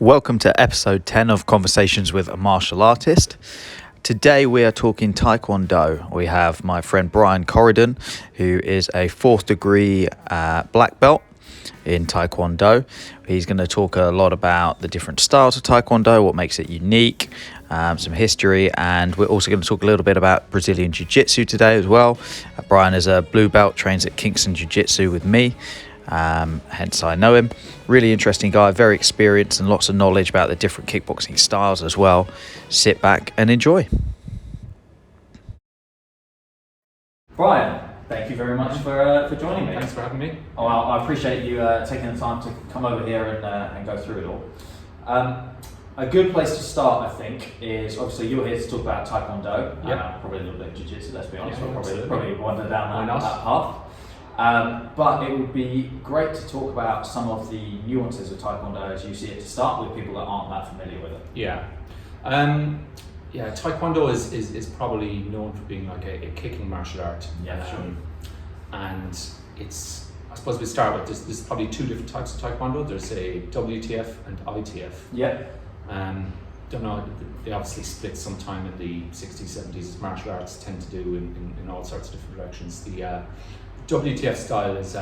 Welcome to episode 10 of Conversations with a Martial Artist. Today we are talking Taekwondo. We have my friend Brian Corridan, who is a 4th degree black belt in Taekwondo. He's going to talk a lot about the different styles of Taekwondo, what makes it unique, some history, and we're also going to talk a little bit about Brazilian Jiu Jitsu today as well. Brian is a blue belt, trains at Kingston Jiu Jitsu with me. Hence I know him. Really interesting guy, very experienced and lots of knowledge about the different kickboxing styles as well. Sit back and enjoy. Brian, thank you very much for joining me. Thanks for having me. Oh, well, I appreciate you taking the time to come over here and go through it all. A good place to start, I think, is obviously you're here to talk about Taekwondo. Probably a little bit of Jiu Jitsu, let's be honest. We'll probably wander down that path. But it would be great to talk about some of the nuances of Taekwondo as you see it to start with people that aren't that familiar with it. Taekwondo is probably known for being like a kicking martial art. Sure. And it's, I suppose we start with, there's probably two different types of Taekwondo. There's a WTF and ITF. Don't know, they obviously split sometime in the 60s, 70s, as martial arts tend to do in all sorts of different directions. The WTF style is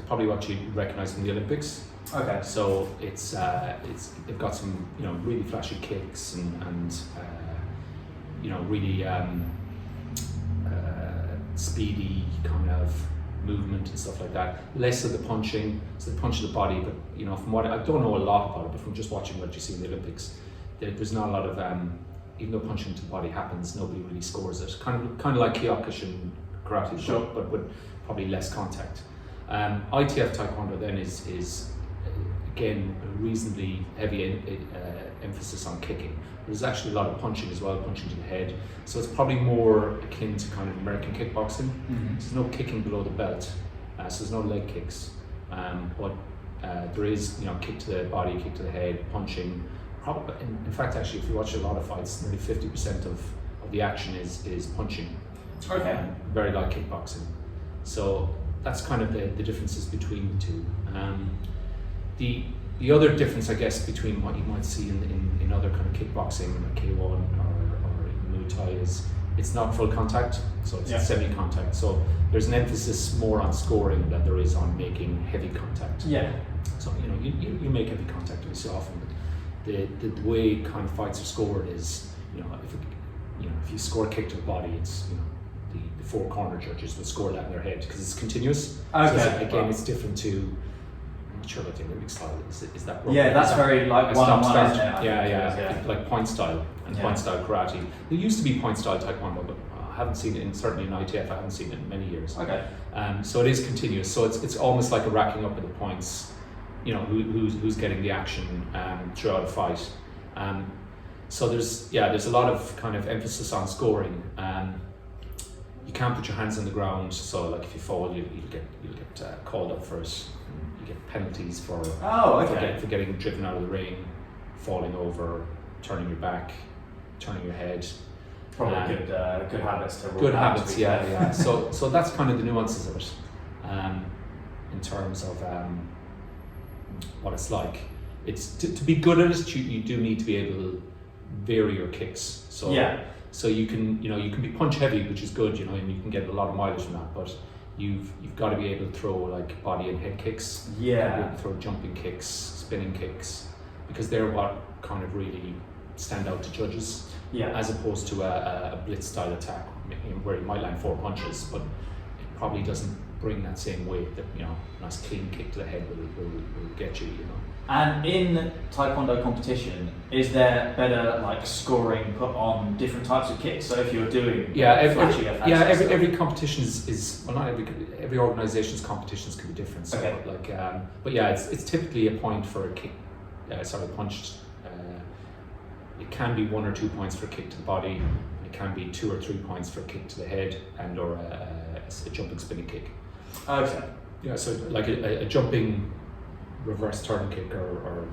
probably what you recognise from the Olympics. Okay. So it's they've got some really flashy kicks and really speedy kind of movement and stuff like that. Less of the punching, so the punch of the body. But from what I don't know a lot about it, but from just watching what you see in the Olympics, there's not a lot of even though punching to the body happens, nobody really scores it. Kind of like Kyokushin karate, sure, but with probably less contact. ITF Taekwondo then is again a reasonably heavy emphasis on kicking. There's actually a lot of punching as well, punching to the head. So it's probably more akin to kind of American kickboxing. Mm-hmm. There's no kicking below the belt, so there's no leg kicks. But there is kick to the body, kick to the head, punching. Probably, in fact, actually, if you watch a lot of fights, nearly 50% of the action is punching. Okay. Very like kickboxing. So that's kind of the differences between the two. The other difference, I guess, between what you might see in other kind of kickboxing, like K1 or Muay Thai, is it's not full contact, so it's semi-contact. So there's an emphasis more on scoring than there is on making heavy contact. Yeah. So you make heavy contact every so often, but the way kind of fights are scored is if you score a kick to the body, it's the four corner judges would score that in their head because it's continuous. Okay. So it's different to, I'm not sure what the Olympic style is. Is that wrong? Yeah, that's very like one-on-one, isn't it? Yeah. Like point style and point style karate. There used to be point style Taekwondo, but I haven't seen it certainly in ITF. I haven't seen it in many years. Okay. So it is continuous. So it's almost like a racking up of the points. Who's getting the action throughout a fight. So there's a lot of kind of emphasis on scoring. You can't put your hands on the ground, so like if you fall, you'll get called up for it. You get penalties for getting driven out of the ring, falling over, turning your back, turning your head. Probably good habits to good habits, yeah. So that's kind of the nuances of it, in terms of what it's like. It's to be good at it, you do need to be able to vary your kicks. So you can be punch heavy, which is good, and you can get a lot of mileage from that. But you've got to be able to throw like body and head kicks. Yeah. Throw jumping kicks, spinning kicks, because they're what kind of really stand out to judges. Yeah. As opposed to a blitz style attack where you might land 4 punches, but it probably doesn't bring that same weight that a nice clean kick to the head will get you. And in Taekwondo competition, is there better like scoring put on different types of kicks? So if you're doing every competition is well, not every organization's competitions can be different. So it's typically a point for a kick. Punched. It can be 1 or 2 points for a kick to the body. It can be 2 or 3 points for a kick to the head or a jumping spinning kick. Okay. Yeah. So like a jumping reverse turn kick or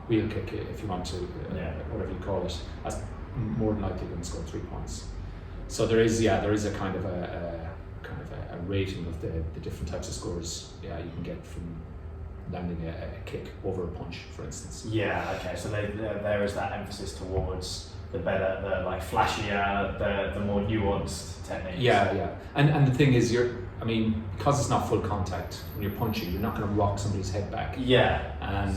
wheel kick, if you want to, whatever you call it, that's more than likely going to score 3 points. So there is a kind of a rating of the different types of scores you can get from landing a kick over a punch, for instance. Yeah. Okay. So there is that emphasis towards the better, the like flashier, the more nuanced techniques. Yeah. And the thing is, because it's not full contact when you're punching, you're not going to rock somebody's head back. Yeah. And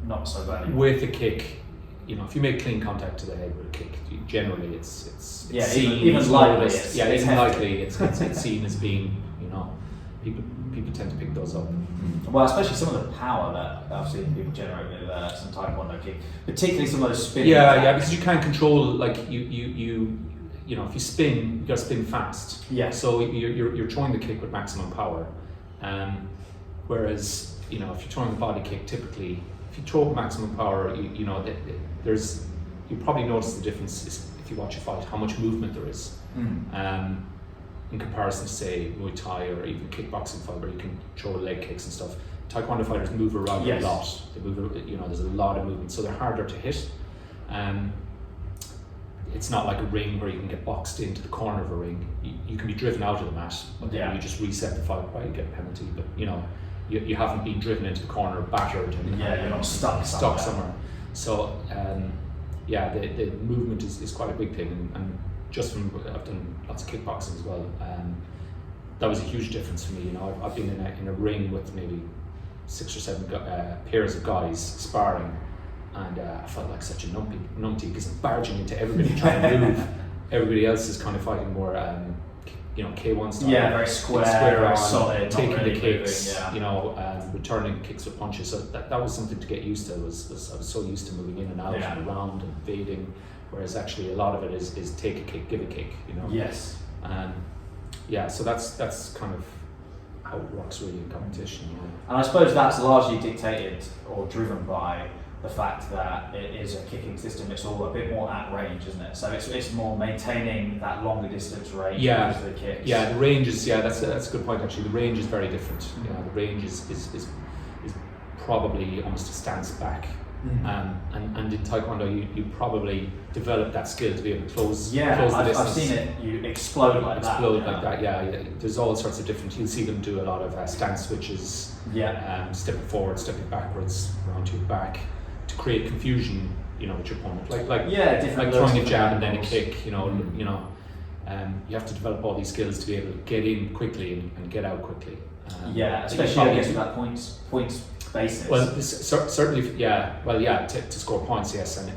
not so bad. With a kick, if you make clean contact to the head with a kick, generally it's seen even lightly. It's seen as being, people tend to pick those up. Well, especially some of the power that I've seen people generate with some Taekwondo kick, particularly some of those spinning. Yeah, because you can't control, like if you spin, you got to spin fast. Yeah. So you're throwing the kick with maximum power, whereas if you're throwing the body kick, typically if you throw with maximum power, you probably notice the difference is if you watch a fight, how much movement there is. In comparison to, say, Muay Thai or even kickboxing fight where you can throw leg kicks and stuff. Taekwondo fighters move around a lot. They move, there's a lot of movement, so they're harder to hit. It's not like a ring where you can get boxed into the corner of a ring. You can be driven out of the mat, but then you just reset the fight, right? You get a penalty, but you haven't been driven into the corner, battered, and you're not stuck somewhere. So the movement is quite a big thing, and just from I've done lots of kickboxing as well. That was a huge difference for me. I've been in a ring with maybe 6 or 7 pairs of guys sparring, and I felt like such a numpty because I'm barging into everybody trying to move. Everybody else is kind of fighting more, K1 style. Yeah, very square very on, solid, taking really the kicks, moving, returning kicks with punches. So that was something to get used to. I was so used to moving in and out and around and evading. Whereas actually a lot of it is take a kick, give a kick, Yes. So that's kind of how it works really in competition. And I suppose that's largely dictated or driven by the fact that it is a kicking system. It's all a bit more at range, isn't it? So it's more maintaining that longer distance range with the kicks. Yeah, the range is that's a good point actually. The range is very different. The range is probably almost a stance back. And in Taekwondo, you probably develop that skill to be able to close the distance. I've seen it. You explode like that. Yeah. There's all sorts of different. You'll see them do a lot of stance switches. Stepping forward, stepping backwards, around to your back, to create confusion. With your opponent. Like throwing a jab and then a kick. You have to develop all these skills to be able to get in quickly and get out quickly. Especially against that points basis. Well, certainly, to score points, yes, and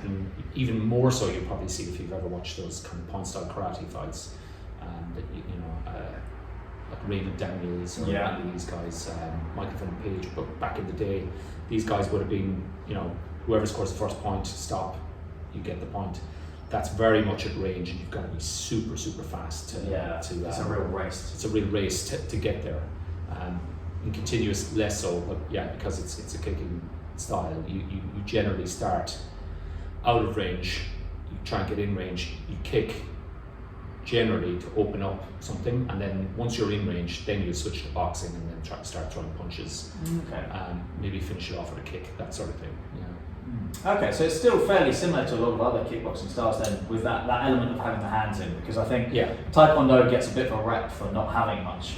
even more so, you'll probably see if you've ever watched those kind of point-style karate fights, like Raymond Daniels or these guys, Michael Van Page. But back in the day, these guys would have been, whoever scores the first point, stop, you get the point. That's very much at range, and you've got to be super, super fast it's a real race. It's a real race to get there. In continuous, less so, but because it's a kicking style, you generally start out of range, you try and get in range, you kick generally to open up something, and then once you're in range, then you switch to boxing and then try to start throwing punches. Maybe finish it off with a kick, that sort of thing. Okay, so it's still fairly similar to a lot of other kickboxing styles then, with that element of having the hands in, because I think Taekwondo gets a bit of a rep for not having much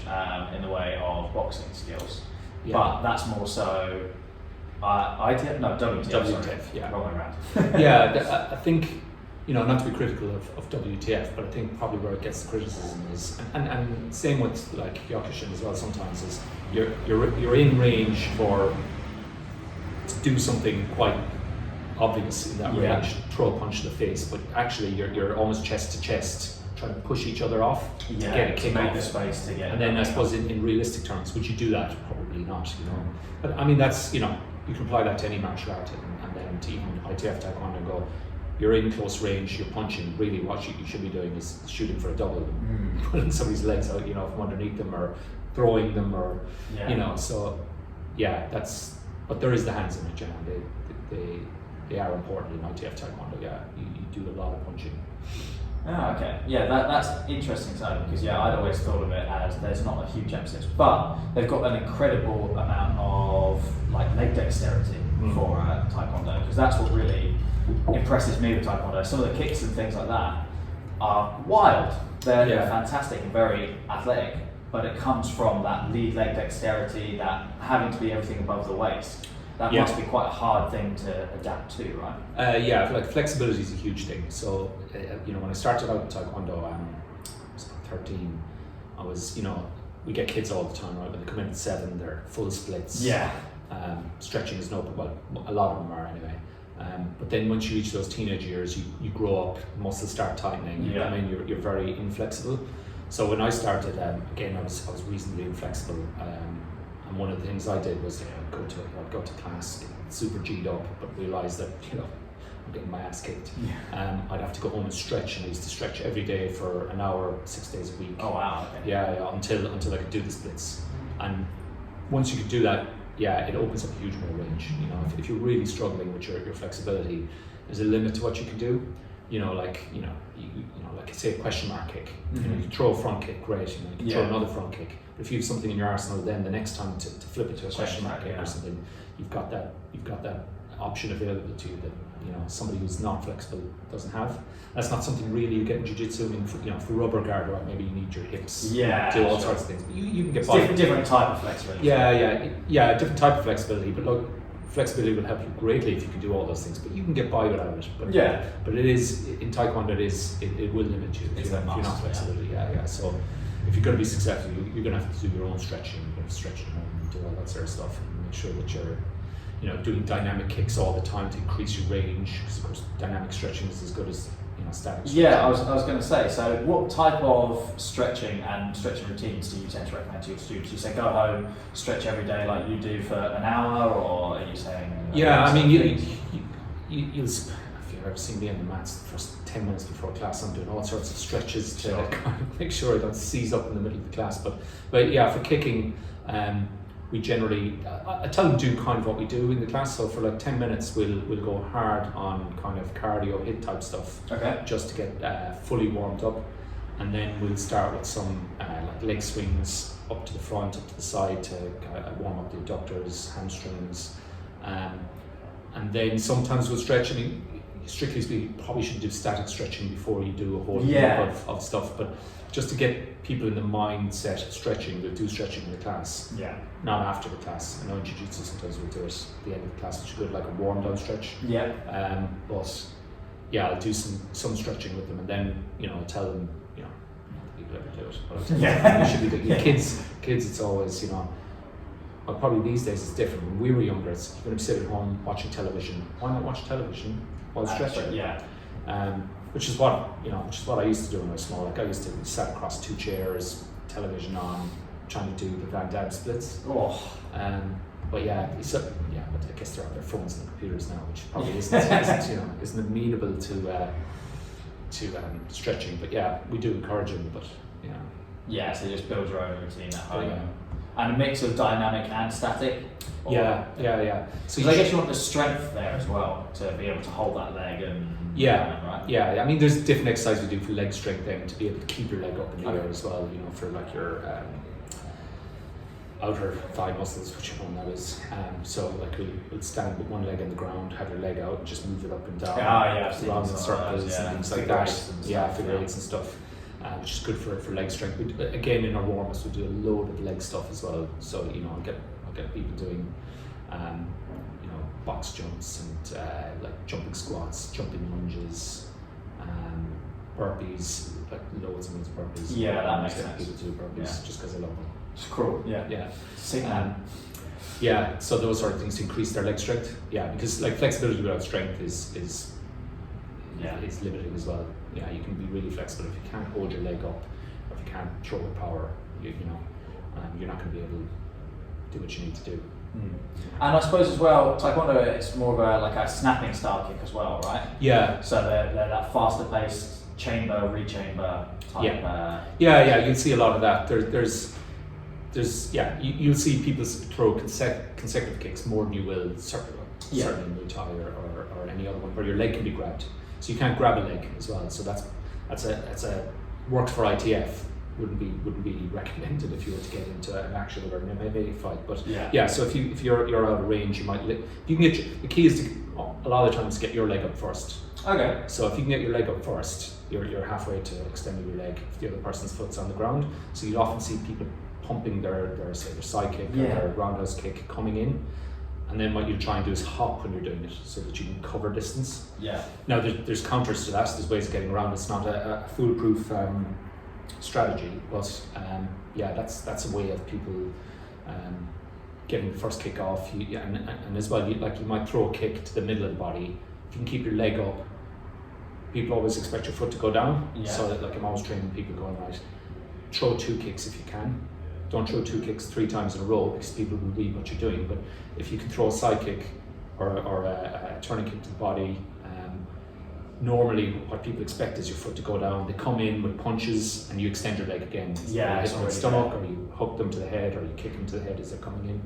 in the way of boxing skills, but that's more so WTF. WTF, wrong way around. I think, not to be critical of WTF, but I think probably where it gets the criticism is, and same with like Kyokushin as well sometimes, is you're in range to do something quite obvious in that range, throw a punch in the face, but actually you're almost chest to chest trying to push each other off to get a kick to make off. the space to get. And then I suppose in realistic terms, would you do that? Probably not. But I mean that's you can apply that to any martial art, and then to even ITF Taekwondo go. You're in close range, you're punching. Really, what you should be doing is shooting for a double, pulling somebody's legs out, from underneath them, or throwing them, or So, that's. But there is the hands in it, they are important in ITF Taekwondo. You do a lot of punching. Oh, okay. Yeah, that's interesting to know, because I'd always thought of it as there's not a huge emphasis, but they've got an incredible amount of leg dexterity for Taekwondo, because that's what really impresses me with Taekwondo. Some of the kicks and things like that are wild. They're fantastic and very athletic, but it comes from that lead leg dexterity, that having to be everything above the waist. That Yeah. must be quite a hard thing to adapt to, right? Yeah, like flexibility is a huge thing. So, when I started out in Taekwondo, I was 13, I was, we get kids all the time, right? When they come in at 7, they're full splits. Yeah. Stretching is no, well, a lot of them are anyway. But then once you reach those teenage years, you grow up, muscles start tightening. Yeah. I mean, you're very inflexible. So when I started, again, I was reasonably inflexible. And one of the things I did was I'd go to class, get super G'd up, but realise that I'm getting my ass kicked. Yeah. I'd have to go home and stretch, and I used to stretch every day for an hour, 6 days a week. Oh wow. Okay. Yeah, until I could do the splits. And once you could do that, it opens up a huge more range. If you're really struggling with your flexibility, there's a limit to what you can do. Like say a question mark kick. Mm-hmm. You can throw a front kick, great. You can throw Yeah. another front kick. But if you have something in your arsenal, then the next time to flip it to a question mark kick yeah. or something, you've got that option available to you that somebody who's not flexible doesn't have. That's not something really you get in jiu-jitsu. I mean, for rubber guard, right, maybe you need your hips. Yeah, Do all sure. sorts of things. But you can get It's by. different type of flexibility. Yeah, different type of flexibility. But look, flexibility will help you greatly if you can do all those things. But you can get by without it. But but it is in Taekwondo. It will limit you if you're not flexible. Yeah. So if you're going to be successful, you're going to have to do your own stretching. You're going to stretch at home and do all that sort of stuff, and make sure that you're doing dynamic kicks all the time to increase your range. Because of course, dynamic stretching is as good as static stretching. Yeah, I was going to say. So, what type of stretching and stretching routines do you tend to recommend to your students? You say go home, stretch every day, like you do for an hour, or are you saying? Yeah, I mean, you'll. If you've ever seen me on the mats, the first 10 minutes before class, I'm doing all sorts of stretches to kind of make sure I don't seize up in the middle of the class. But yeah, for kicking, we generally, I tell them do kind of what we do in the class. So for like 10 minutes, we'll go hard on kind of cardio hit type stuff, just to get fully warmed up, and then we'll start with some like leg swings up to the front, up to the side to warm up the adductors, hamstrings, and then sometimes we'll stretch. I mean, strictly speaking, you probably should do static stretching before you do a whole heap of stuff, but just to get people in the mindset of stretching, we'll do stretching in the class, not after the class. I know in jiu-jitsu sometimes we'll do it at the end of the class, which is good, like a warm down stretch. But I'll do some stretching with them, and then I'll tell them, people ever do it, but I'll tell them you should be doing kids. It's always well, probably these days it's different. When we were younger, you're going to be sitting at home watching television. Why not watch television while stretching? Which is what I used to do when I was small. Like I used to sit across 2 chairs, television on, trying to do the Van Damme splits. But but I guess they're on their phones and computers now, which probably isn't amenable to stretching. But we do encourage them. But so you just build your own routine at home. And a mix of dynamic and static. Yeah. So I guess you want the strength there as well to be able to hold that leg and right? I mean, there's different exercises we do for leg strength then to be able to keep your leg up in the air as well. For like your outer thigh muscles, whichever one that is. So like we'll stand with one leg on the ground, have your leg out, and just move it up and down. Around in circles and things like that. Figure eights and stuff. Which is good for leg strength. Again, in our warm-ups, we do a load of leg stuff as well. So I'll get people doing, box jumps and like jumping squats, jumping lunges, burpees, like loads and loads of burpees. Yeah, that makes sense. People do burpees just because I love them. It's cool. So those sort of things to increase their leg strength. Because like flexibility without strength is limiting as well. You can be really flexible if you can't hold your leg up, or if you can't throw with power. You're not going to be able to do what you need to do. And I suppose as well, Taekwondo, it's more of a snapping style kick as well, right? Yeah. So they're that faster paced chamber, rechamber type. You'll see a lot of that. You'll see people throw consecutive kicks more than you will certainly in Muay Thai or any other one where your leg can be grabbed. So you can't grab a leg as well. So that's a worked for ITF. Wouldn't be recommended if you were to get into an actual or an MMA fight. But so if you're out of range, you might you can get the key is to a lot of the times get your leg up first. Okay. So if you can get your leg up first, you're halfway to extending your leg if the other person's foot's on the ground. So you'll often see people pumping their say their side kick or their roundhouse kick coming in. And then what you try and do is hop when you're doing it so that you can cover distance. Yeah. Now there's counters to that, there's ways of getting around. It's not a foolproof strategy, but that's a way of people getting the first kick off. And as well, you might throw a kick to the middle of the body. If you can keep your leg up, people always expect your foot to go down. Yeah. So that, like, I'm always training people going, right, throw 2 kicks if you can. Don't throw 2 kicks 3 times in a row because people will read what you're doing. But if you can throw a side kick or a turning kick to the body, normally what people expect is your foot to go down. They come in with punches and you extend your leg again. Yeah, you hit them with the stomach, or you hook them to the head, or you kick them to the head as they're coming in.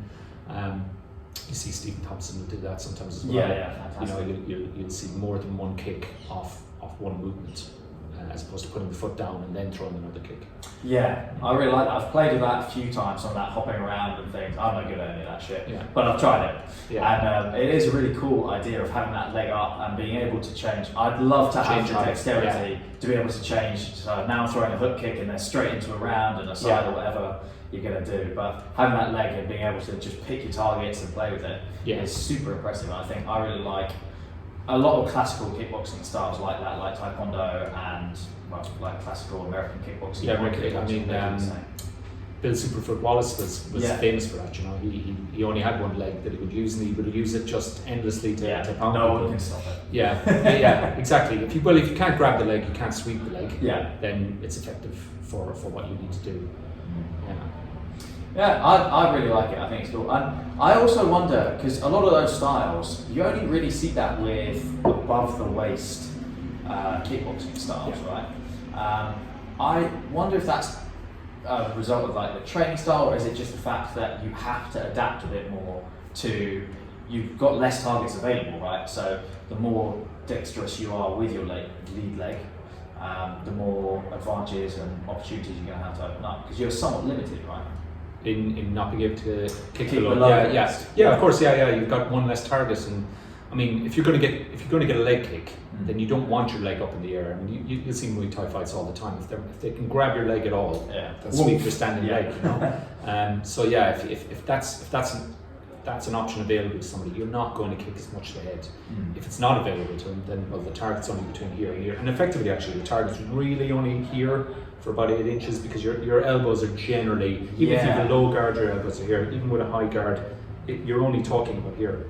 You see Stephen Thompson will do that sometimes as well. Yeah, fantastic. You'll see more than 1 kick off one movement, as opposed to putting the foot down and then throwing another kick. Yeah, I really like that. I've played with that a few times on that hopping around and things. I'm not good at any of that shit, but I've tried it. Yeah. And it is a really cool idea of having that leg up and being able to change. I'd love to have the dexterity to be able to change. So now I'm throwing a hook kick and then straight into a round and a side or whatever you're going to do. But having that leg and being able to just pick your targets and play with it is super impressive. I think I really like a lot of classical kickboxing styles like that, like Taekwondo and like classical American kickboxing. Yeah, I mean, Bill Superfoot Wallace was famous for that. You know, he only had 1 leg that he would use, and he would use it just endlessly to pound no people. one can stop it. Yeah, exactly. If you can't grab the leg, you can't sweep the leg. Then it's effective for what you need to do. Yeah, I really like it. I think it's cool. And I also wonder, because a lot of those styles, you only really see that with above the waist kickboxing styles, right? I wonder if that's a result of like the training style, or is it just the fact that you have to adapt a bit more to, you've got less targets available, right? So the more dexterous you are with your lead leg, the more advantages and opportunities you're going to have to open up, because you're somewhat limited, right? In not being able to kick below. Of course, you've got 1 less target. And I mean, if you're going to get a leg kick, then you don't want your leg up in the air. I mean, you'll see Muay Thai fights all the time. If they can grab your leg at all, they'll sweep your standing leg. You know. So if that's an option available to somebody, you're not going to kick as much to the head. If it's not available to them, then the target's only between here and here. And effectively, actually, the target's really only here for about 8 inches, because your elbows are generally, even if you have a low guard, your elbows are here. Even with a high guard, you're only talking about here,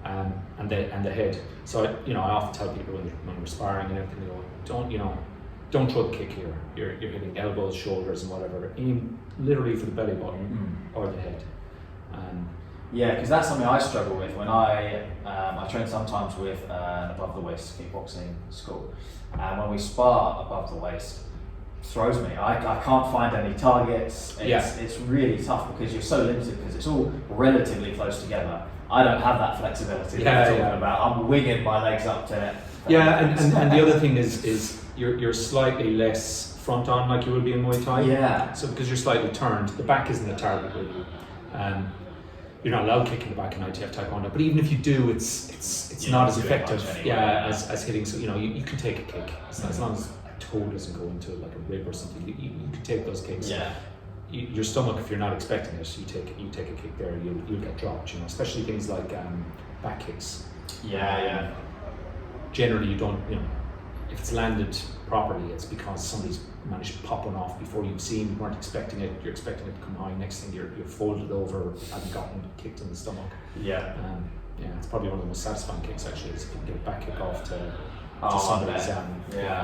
and the head. So I often tell people when we're sparring and everything, don't throw the kick here. You're hitting elbows, shoulders, and whatever. Aim literally for the belly button or the head. Yeah, because that's something I struggle with when I train sometimes with an above the waist kickboxing school, and when we spar above the waist, throws me. I can't find any targets. It's really tough because you're so limited, because it's all relatively close together. I don't have that flexibility that you're talking about. I'm winging my legs up to it. And the other thing is you're slightly less front on like you will be in Muay Thai. Yeah. So because you're slightly turned, the back isn't a target really. You're not allowed kicking the back in ITF Taekwondo, but even if you do, it's not as effective as hitting. So you can take a kick as long as toe doesn't go into like a rib or something. You can take those kicks. Your stomach, if you're not expecting it, you take a kick there, you'll get dropped. Especially things like back kicks. Generally, you don't. If it's landed properly, it's because somebody's managed to pop one off before you weren't expecting it. You're expecting it to come high. Next thing you're folded over, haven't gotten kicked in the stomach. It's probably one of the most satisfying kicks actually, is if you can get a back kick off to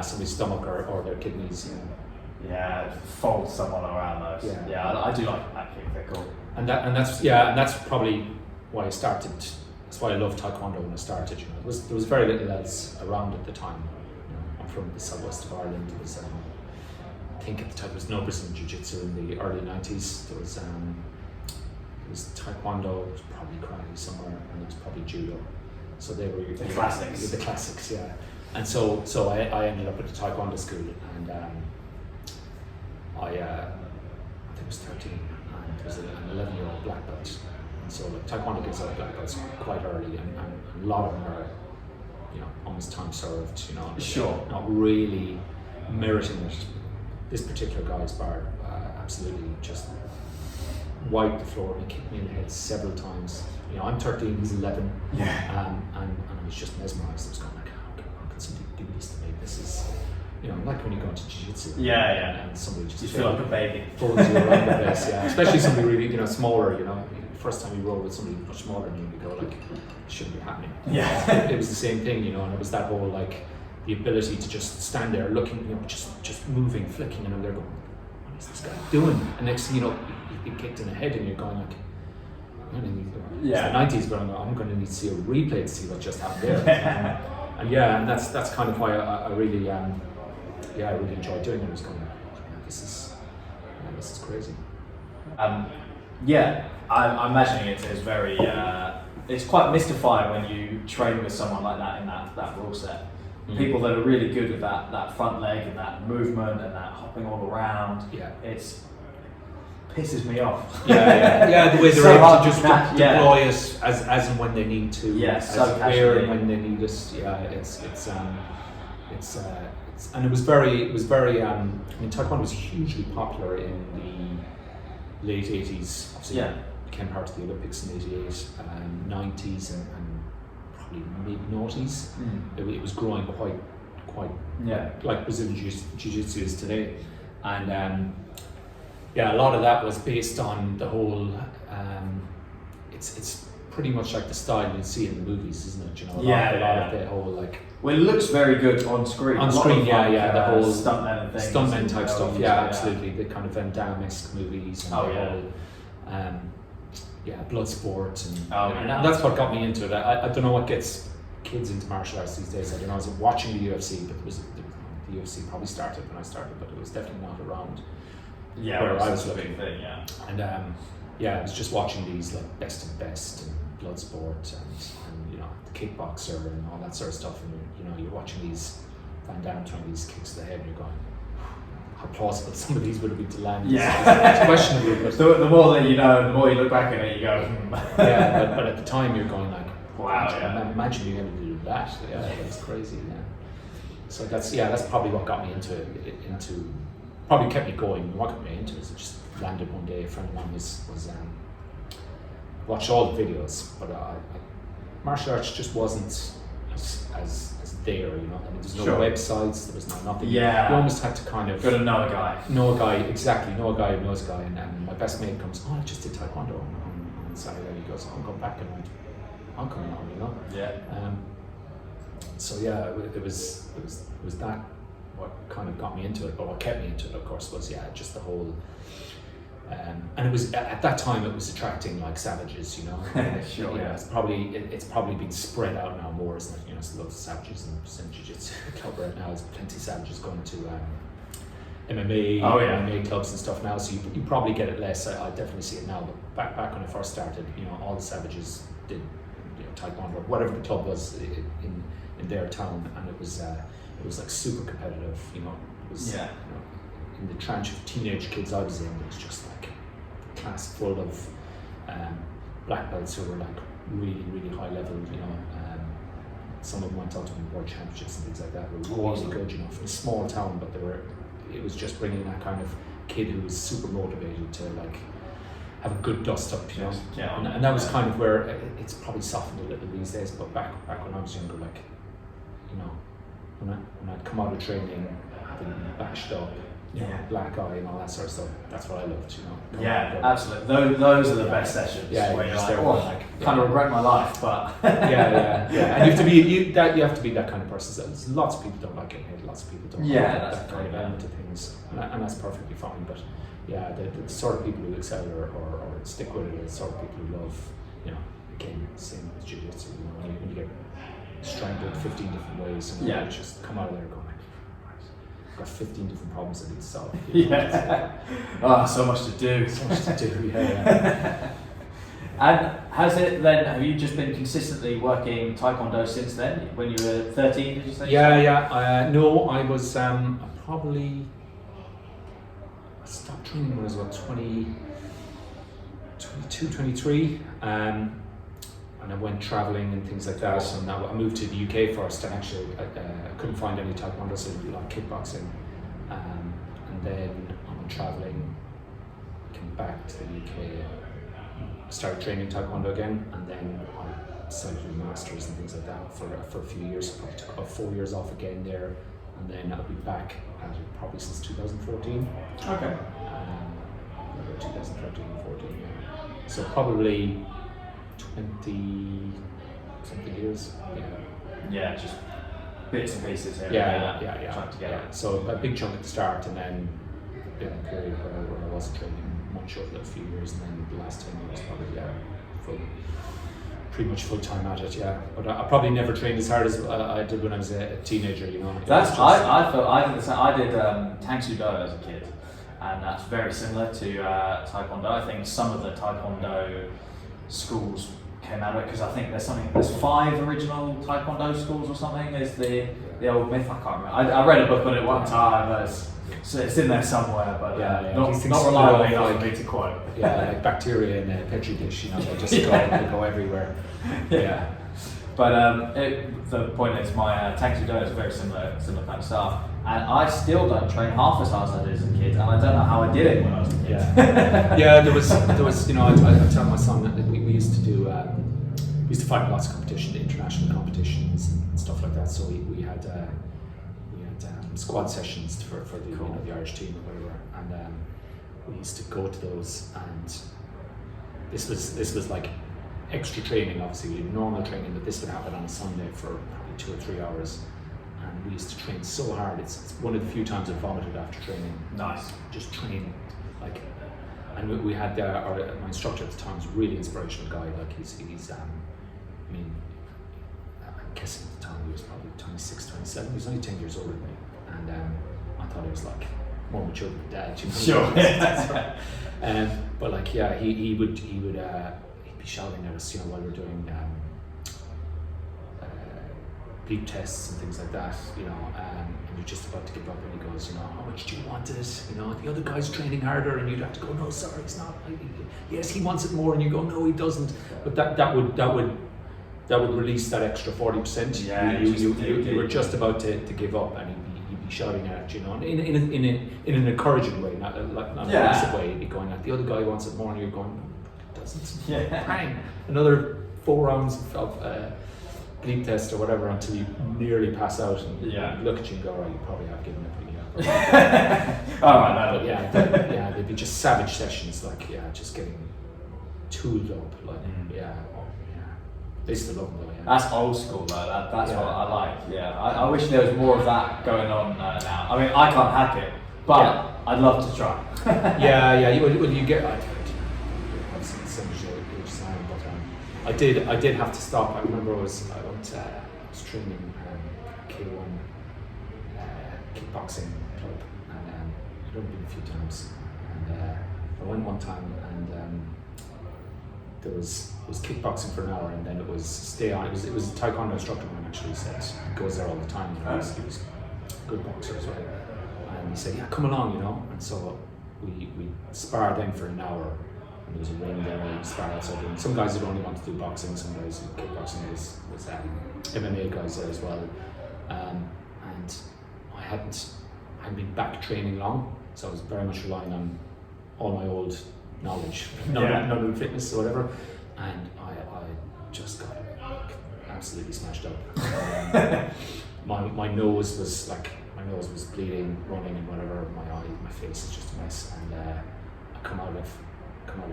somebody's stomach or their kidneys. Fold someone around those. I do like that kick. They're cool. And that's probably why I started. That's why I loved Taekwondo when I started. There was very little else around at the time. I'm from the southwest of Ireland. There was, I think at the time there was no Brazilian Jiu Jitsu in the early 90s. There was Taekwondo, it was probably karate somewhere, and it was probably judo. So they were the classics. The classics, And so I ended up at the Taekwondo school, and I think I was 13, and there was an 11-year-old black belt. And so Taekwondo gives out black belts quite early, and a lot of them are, almost time served. Sure. Not really meriting it. This particular guy's bar absolutely just wiped the floor and kicked me in the head several times. You know, I'm 13, he's 11, and I was just mesmerised. I was going like, how can somebody do this to me? This is, you know, like when you go into jiu-jitsu. And somebody just you feel like a baby. Folds you around the place, especially somebody really, you know, smaller. You know, first time you roll with somebody much smaller than you go like, it shouldn't be happening. It was the same thing, you know, and it was that whole like the ability to just stand there looking, you know, just moving, flicking, and they're going, what is this guy doing? And next thing you know, you get kicked in the head, and you're going like, it's the 90s, but I'm going to need to see a replay to see what just happened there. and that's kind of why I really I really enjoyed doing it. I was going, this is crazy. I'm imagining it is very. It's quite mystifying when you train with someone like that in that rule set. People that are really good with that front leg and that movement and that hopping all around. It's pisses me off. The way they're so able to just deploy us as and when they need to. As where and when they need us. It's and it was very. I mean, Taekwondo was hugely popular in the late 80s. Obviously, became part of the Olympics in '88, 90s, and probably mid-noughties. It was growing quite like Brazilian Jiu Jitsu is today, and a lot of that was based on the whole. It's pretty much like the style you see in the movies, isn't it? You know, a lot of the whole like. Well, it looks very good on screen. On screen, the whole stuntmen and things. Stuntmen type stuff, absolutely. The kind of Van Damme-esque movies and blood sport and that's what got me into it. I don't know what gets kids into martial arts these days. I don't know. I was watching the UFC, but the UFC probably started when I started, but it was definitely not around where I was looking. And it was just watching these like best of best and blood sport and you know, the kickboxer and all that sort of stuff, and you know, you're watching these Van Damme throwing these kicks to the head, and you're going, how plausible some of these would have been to land. It's questionable. But the more that you know, the more you look back at it, you go. but at the time you're going like, wow, imagine being able to do that. That's crazy. So that's probably what got me into probably kept me going. What got me into it is it just landed one day. A friend of mine was watched all the videos, but martial arts just wasn't as there, you know. I mean, there's no websites, there was nothing. You almost had to kind of got to know a guy. Know a guy who knows a guy. And my best mate comes, I just did Taekwondo on Saturday. He goes, I'm going back, and I'm coming on, you know. It was that what kind of got me into it, but what kept me into it, of course, was just the whole. And it was at that time it was attracting like savages, you know. It's probably been spread out now more, isn't it? You know, there's lots of savages in the Brazilian Jiu Jitsu club right now. There's plenty of savages going to MMA clubs and stuff now. So you probably get it less. I definitely see it now. But back when I first started, you know, all the savages did, you know, Taekwondo or whatever the club was in their town, and it was like super competitive. You know, it was. You know, in the tranche of teenage kids I was in, it was just like a class full of black belts who were like really, really high level, you know. Some of them went on to win world championships and things like that. They were really good, you know, from a small town, but it was just bringing that kind of kid who was super motivated to like have a good dust up, you know. And that was kind of where it's probably softened a little these days, but back when I was younger, like, you know, when I'd come out of training having been bashed up, you know, black eye and all that sort of stuff. That's what I loved, you know. Absolutely. Those are the best sessions. Where you're like, kind of regret my life, but. And you have to be that kind of person. There's lots of people don't like getting hit. Lots of people don't like that kind of element of things, and that's perfectly fine. But the sort of people who excel or stick with it are the sort of people who love, you know. Again, same with jiu-jitsu. You know, when you get strangled 15 different ways, and you just come out of there going. Got 15 different problems I need to solve. So much to do. Yeah. And have you just been consistently working Taekwondo since then? When you were 13, did you say? No, I was I stopped training when I was about 22, 23. And I went travelling and things like that, and I moved to the UK first, and actually I couldn't find any Taekwondo, so like kickboxing, And then I went traveling, came back to the UK, started training Taekwondo again, and then I started doing masters and things like that for a few years. Probably took about 4 years off again there, and then I'll be back at it probably since 2014. Okay. 2013 and 14, yeah. So probably 20 something years. Yeah, just bits and pieces here. Yeah. Trying to get it. So a big chunk at the start, and then a period where I wasn't training much over a few years, and then the last 10 years probably pretty much full time at it. Yeah, but I probably never trained as hard as I did when I was a teenager. You know, I felt I did the same. I did Taekwondo as a kid, and that's very similar to Taekwondo. I think some of the Taekwondo schools came out of it because I think there's 5 original Taekwondo schools or something. There's the old myth. I can't remember. I read a book on it one time. So it's in there somewhere, but not reliable enough for me to quote. Yeah, like bacteria in a petri dish. You know, they just go everywhere. Yeah. But the point is, my Taekwondo is very similar kind of stuff, and I still don't train half as hard as I did as a kid, and I don't know how I did it when I was a kid. Yeah, there was you know, I tell my son that we used to do we used to fight in lots of competition, international competitions and stuff like that. So we had squad sessions for the you know, the Irish team or whatever, and we used to go to those, and this was like extra training. Obviously we did normal training, but this would happen on a Sunday for probably 2 or 3 hours, and we used to train so hard. It's one of the few times I vomited after training. Nice. Just train like, and we had my instructor at the time was a really inspirational guy. Like he's I mean, I'm guessing at the time he was probably 26, 27. He was only 10 years older than me, and I thought he was like more mature than Dad. You know? Sure. But like he would be shouting at us, you know, while we're doing bleep tests and things like that, you know, and you're just about to give up, and he goes, you know, how much do you want it? You know, the other guy's training harder, and you'd have to go, no, sorry, it's not. Yes, he wants it more, and you go, no, he doesn't. But that would release that extra 40%. Yeah, you were just about to give up, and he'd be shouting at you, you know, in an encouraging way, not an abusive way. He'd be going, like, the other guy wants it more, and you're going, no, he doesn't. Yeah. Bang. Another 4 rounds of bleep test or whatever until you nearly pass out, and look at you and go, right, you probably have given up. All right, no, they'd be just savage sessions, like just getting tooled up, like they still love them though. Yeah. That's old school though. That's what I like. Yeah, I wish there was more of that going on now. I mean, I can't hack it, but I'd love to try. You get. Obviously, so much age sign, but I did have to stop. I remember I was training K1 kickboxing club, and I'd only been a few times, and I went one time, and there was kickboxing for an hour, and then it was stay on. It was a Taekwondo instructor who actually said he goes there all the time. You know, he was a good boxer as well, and he said, "Yeah, come along," you know. And so we sparred then for an hour, and there was a ring there. We sparred outside. And some guys would only want to do boxing. Some guys who kickboxing was MMA guys there as well, and I hadn't been back training long, so I was very much relying on all my old knowledge, none of fitness or whatever, and I just got absolutely smashed up. My nose was bleeding, running, and whatever. My face is just a mess, and I come out of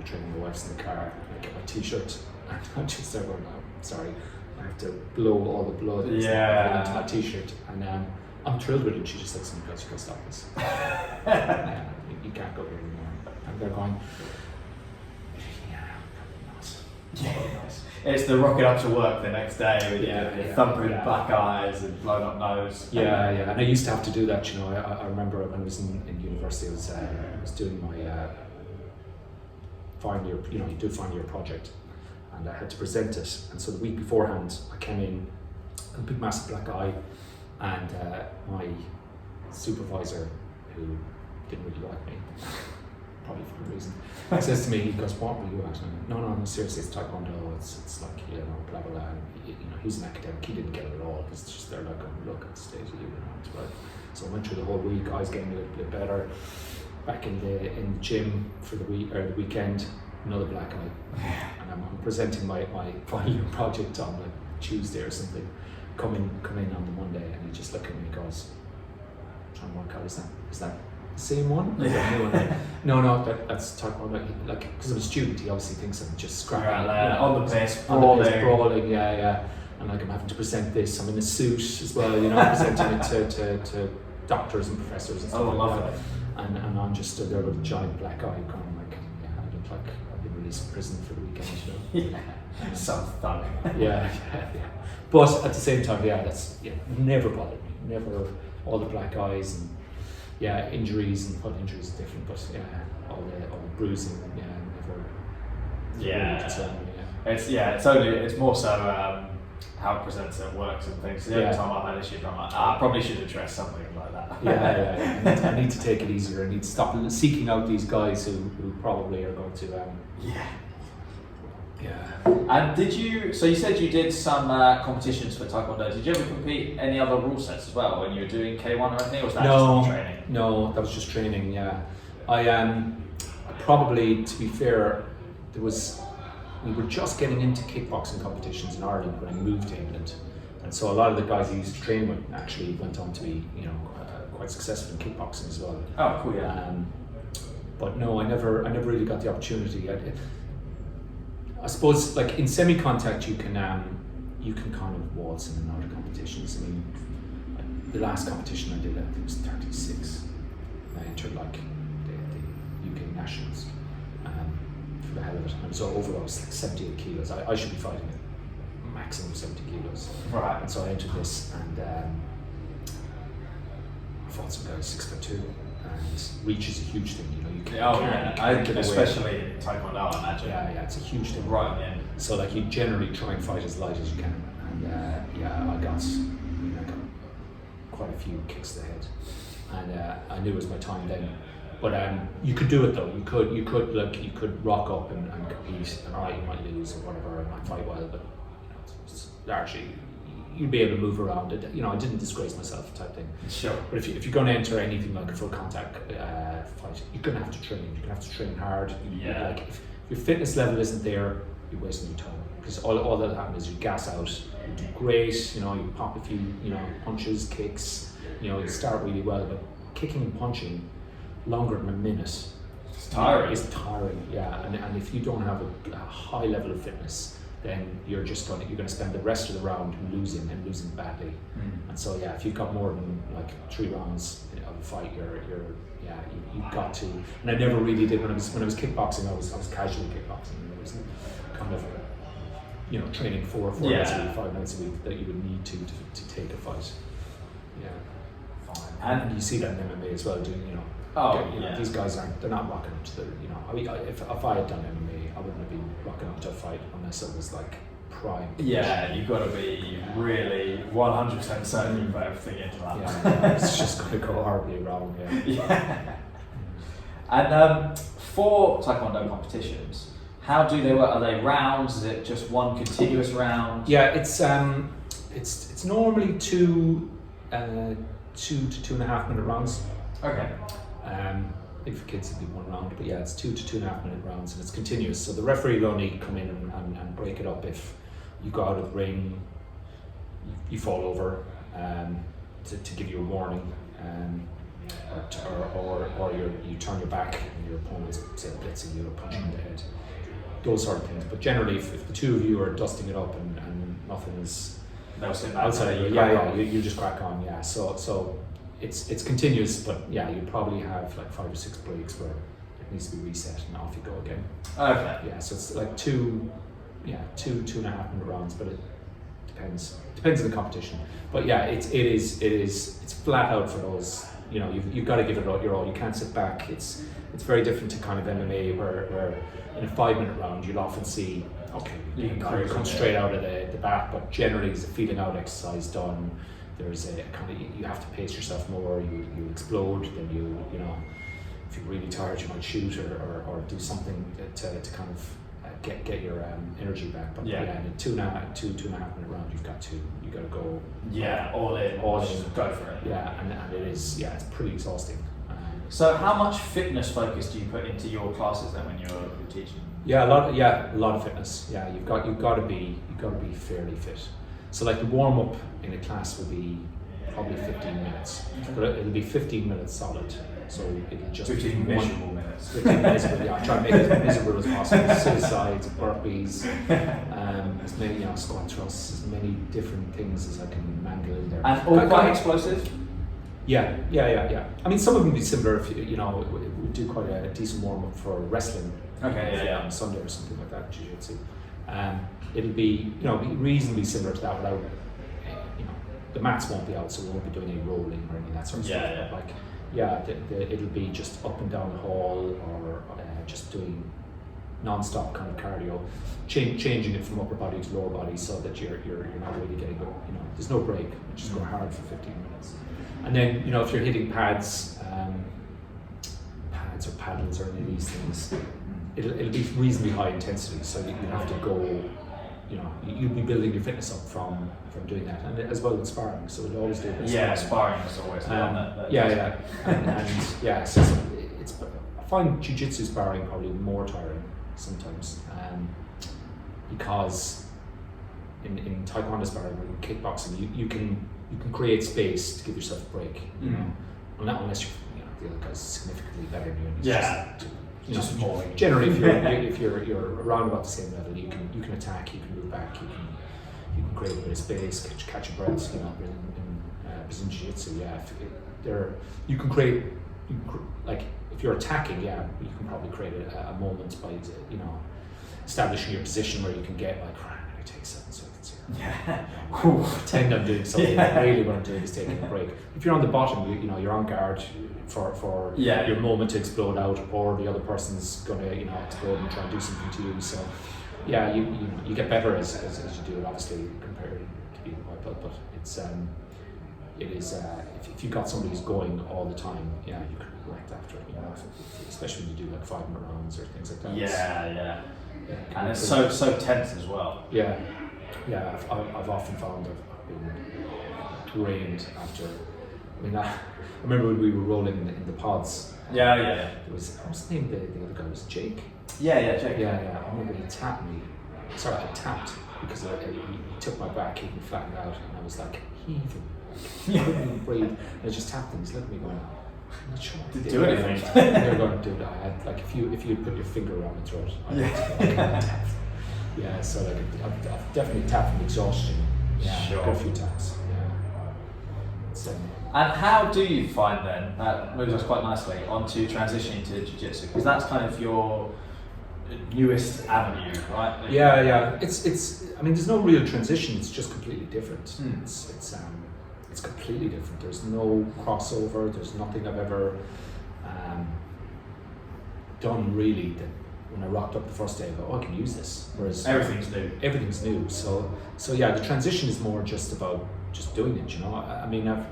training. My wife's in the car. I get my t-shirt, and I just start going, "I'm sorry, I have to blow all the blood into my t-shirt," and I'm thrilled with it. She just looks at me and goes, "You gotta stop this. You can't go here anymore." And they're going, Nice. It's the rocket up to work the next day with your thumping black eyes and blown up nose. And I used to have to do that, you know. I remember when I was in university, I was doing my final year, you know, you do final year project, and I had to present it, and so the week beforehand I came in, a big massive black eye, and my supervisor, who didn't really like me, probably for a reason. He says to me, he goes, "What were you at?" And I'm like, no, seriously, it's Taekwondo. It's like, you know, blah blah blah. And, you know, he's an academic. He didn't get it at all. It's just they're like, look at the state of you, it's right. So I went through the whole week. I was getting a little bit better. Back in the gym for the week or the weekend, another black eye, and I'm presenting my final year project on like Tuesday or something. Come in on the Monday, and he just looked at me and goes, "Trying to work out, is that the same one?" No, that's Taekwondo. Like, because I'm a student, he obviously thinks I'm just scrapping on the base, brawling, yeah. And like I'm having to present this. I'm in a suit as well, you know, presenting it to doctors and professors and stuff like that. And I'm just stood there with a giant black eye, kind of like, yeah, I look like I've been released from prison for the weekend, you know. Sounds funny. Yeah. But at the same time, that's never bothered me. Never all the black eyes and injuries, and what injuries are different, but all the bruising, never concerned me. It's more so how it presents at works and things. The only time I've had issues, I'm like, I probably should address something like that. I need to take it easier. I need to stop seeking out these guys who probably are going to. And did you? So you said you did some competitions for Taekwondo. Did you ever compete any other rule sets as well when you were doing K1 or anything? Or was that just training? No, that was just training. Yeah, I probably, to be fair, we were just getting into kickboxing competitions in Ireland when I moved to England, and so a lot of the guys I used to train with actually went on to be, quite successful in kickboxing as well. Oh, cool, yeah. But no, I never really got the opportunity. I suppose, like in semi-contact, you can kind of waltz in and out of competitions. I mean, the last competition I did, I think it was 36. I entered like the UK Nationals. For the hell of it. And so overall, I was like 78 kilos. I should be fighting at maximum 70 kilos. Right. And so I entered this, and I fought some guys 6'2", and reach is a huge thing. You can especially in Taekwondo, I imagine. Yeah, it's a huge thing. Right. Yeah. So like you generally try and fight as light as you can, and I got quite a few kicks to the head, and I knew it was my time then. But you could do it though. You could rock up and compete, and alright, you might lose or whatever, and not fight well, but it's largely you'd be able to move around it. I didn't disgrace myself type thing. Sure. But if you're going to enter anything like a full contact fight, you're going to have to train. You're going to have to train hard. Like if your fitness level isn't there, you're wasting your time, because all that'll happen is you gas out. You do great. You pop a few punches, kicks. You start really well, but kicking and punching longer than a minute it's tiring. Is tiring, yeah. And if you don't have a high level of fitness, then you're going to spend the rest of the round losing badly. And so if you've got more than like 3 rounds of a fight, you've got to. And I never really did when I was kickboxing. I was casually kickboxing. I was kind of training 4 nights a week, 5 nights a week that you would need to take a fight. Yeah. Fine. And you see that in MMA as well, these guys they're not rocking up to the, if I had done MMA, I wouldn't have been rocking up to a fight unless it was like prime. Yeah, you've got to be really 100% certain you've got everything into that. Yeah, it's just going to go horribly wrong. Yeah. And for Taekwondo competitions, how do they work? Are they rounds? Is it just one continuous round? Yeah, it's normally 2 to 2.5 minute rounds. Okay. I think for kids it'd be 1 round, but it's 2 to 2.5 minute rounds, and it's continuous. So the referee will only come in and break it up if you go out of the ring, you fall over, to give you a warning, or you turn your back and your opponent's blitzing you or punching in the head. Those sort of things. But generally, if the two of you are dusting it up and nothing is outside of you, you just crack on. Yeah. So it's continuous, but you probably have like 5 or 6 breaks where it needs to be reset and off you go again. Okay. Yeah. So it's like 2.5 minute rounds, but it depends on the competition. But it's flat out for those. You've got to give it your all. You can't sit back. It's very different to kind of MMA where in a 5 minute round you'll often see you can come straight out of the bat, but generally there's a feeling out exercise done. There's a kind of, you have to pace yourself more. You explode, then if you're really tired, you might shoot or do something to kind of get your energy back. But in a two and a half minute round, you got to go. All in. Go for it. Yeah, and it is. Yeah, it's pretty exhausting. So how much fitness focus do you put into your classes then when you're teaching? Yeah, a lot of fitness. Yeah, you've got to be fairly fit. So like the warm up in a class will be probably 15 minutes, but it'll be 15 minutes solid. So it'll just 15 miserable minutes. 15 miserable. Yeah, I try to make it as miserable as possible. Suicides, burpees, as many squat thrusts, as many different things as I can mangle in there. And all quite explosive. Yeah. I mean, some of them be similar. If we do quite a decent warm up for wrestling. Okay, on Sunday or something like that, Jiu Jitsu. It'll be reasonably similar to that without the mats won't be out, so we won't be doing any rolling or any of that sort of stuff. Like it'll be just up and down the hall or just doing non-stop kind of cardio, changing it from upper body to lower body so that you're not really getting there's no break. You're just going hard for 15 minutes. And then if you're hitting pads or paddles or any of these things, it'll be reasonably high intensity. So you have to go. You'll be building your fitness up from doing that, and as well as sparring. So we'll always do a bit of sparring is always So it's I find jiu-jitsu sparring probably more tiring sometimes, because in Taekwondo sparring or in kickboxing, you can create space to give yourself a break. Unless the other guy's significantly better than you. And just more. Generally, if you're around about the same level, you can attack, you can move back, you can create a bit of space, catch your breath. In Brazilian Jiu Jitsu, you can create. Like if you're attacking, you can probably create a moment by establishing your position where you can get like, right, I'm going to take 7 seconds here. Pretend I'm doing something. Really, what I'm doing is taking a break. If you're on the bottom, you're on guard for your moment to explode out, or the other person's going to explode and try and do something to you. So you get better as you do it, obviously, compared to being a white belt. But it is if you've got somebody who's going all the time, you can react after it. Especially when you do like 5-minute rounds or things like that. And it's so tense as well. I've often found I've been drained after. I remember when we were rolling in the pods. There was, what was the name of the other guy? Was it Jake? Jake. I remember he tapped me. Sorry, I tapped because he took my back, he me flattened out, and I was like heaving. I couldn't even breathe. And I just tapped him. He's looking at me going, I'm not sure. Did do anything. They're going to do that. I had, like, if you put your finger around my throat, I so like I've definitely tapped from exhaustion. Got a few taps. And how do you find then, that moves us quite nicely onto transitioning to Jiu-Jitsu, because that's kind of your newest avenue, right? It's I mean, there's no real transition, it's just completely different. It's completely different. There's no crossover, there's nothing I've ever done really that when I rocked up the first day I go, I can use this. Whereas everything's new. So the transition is more just about just doing it, I mean, I've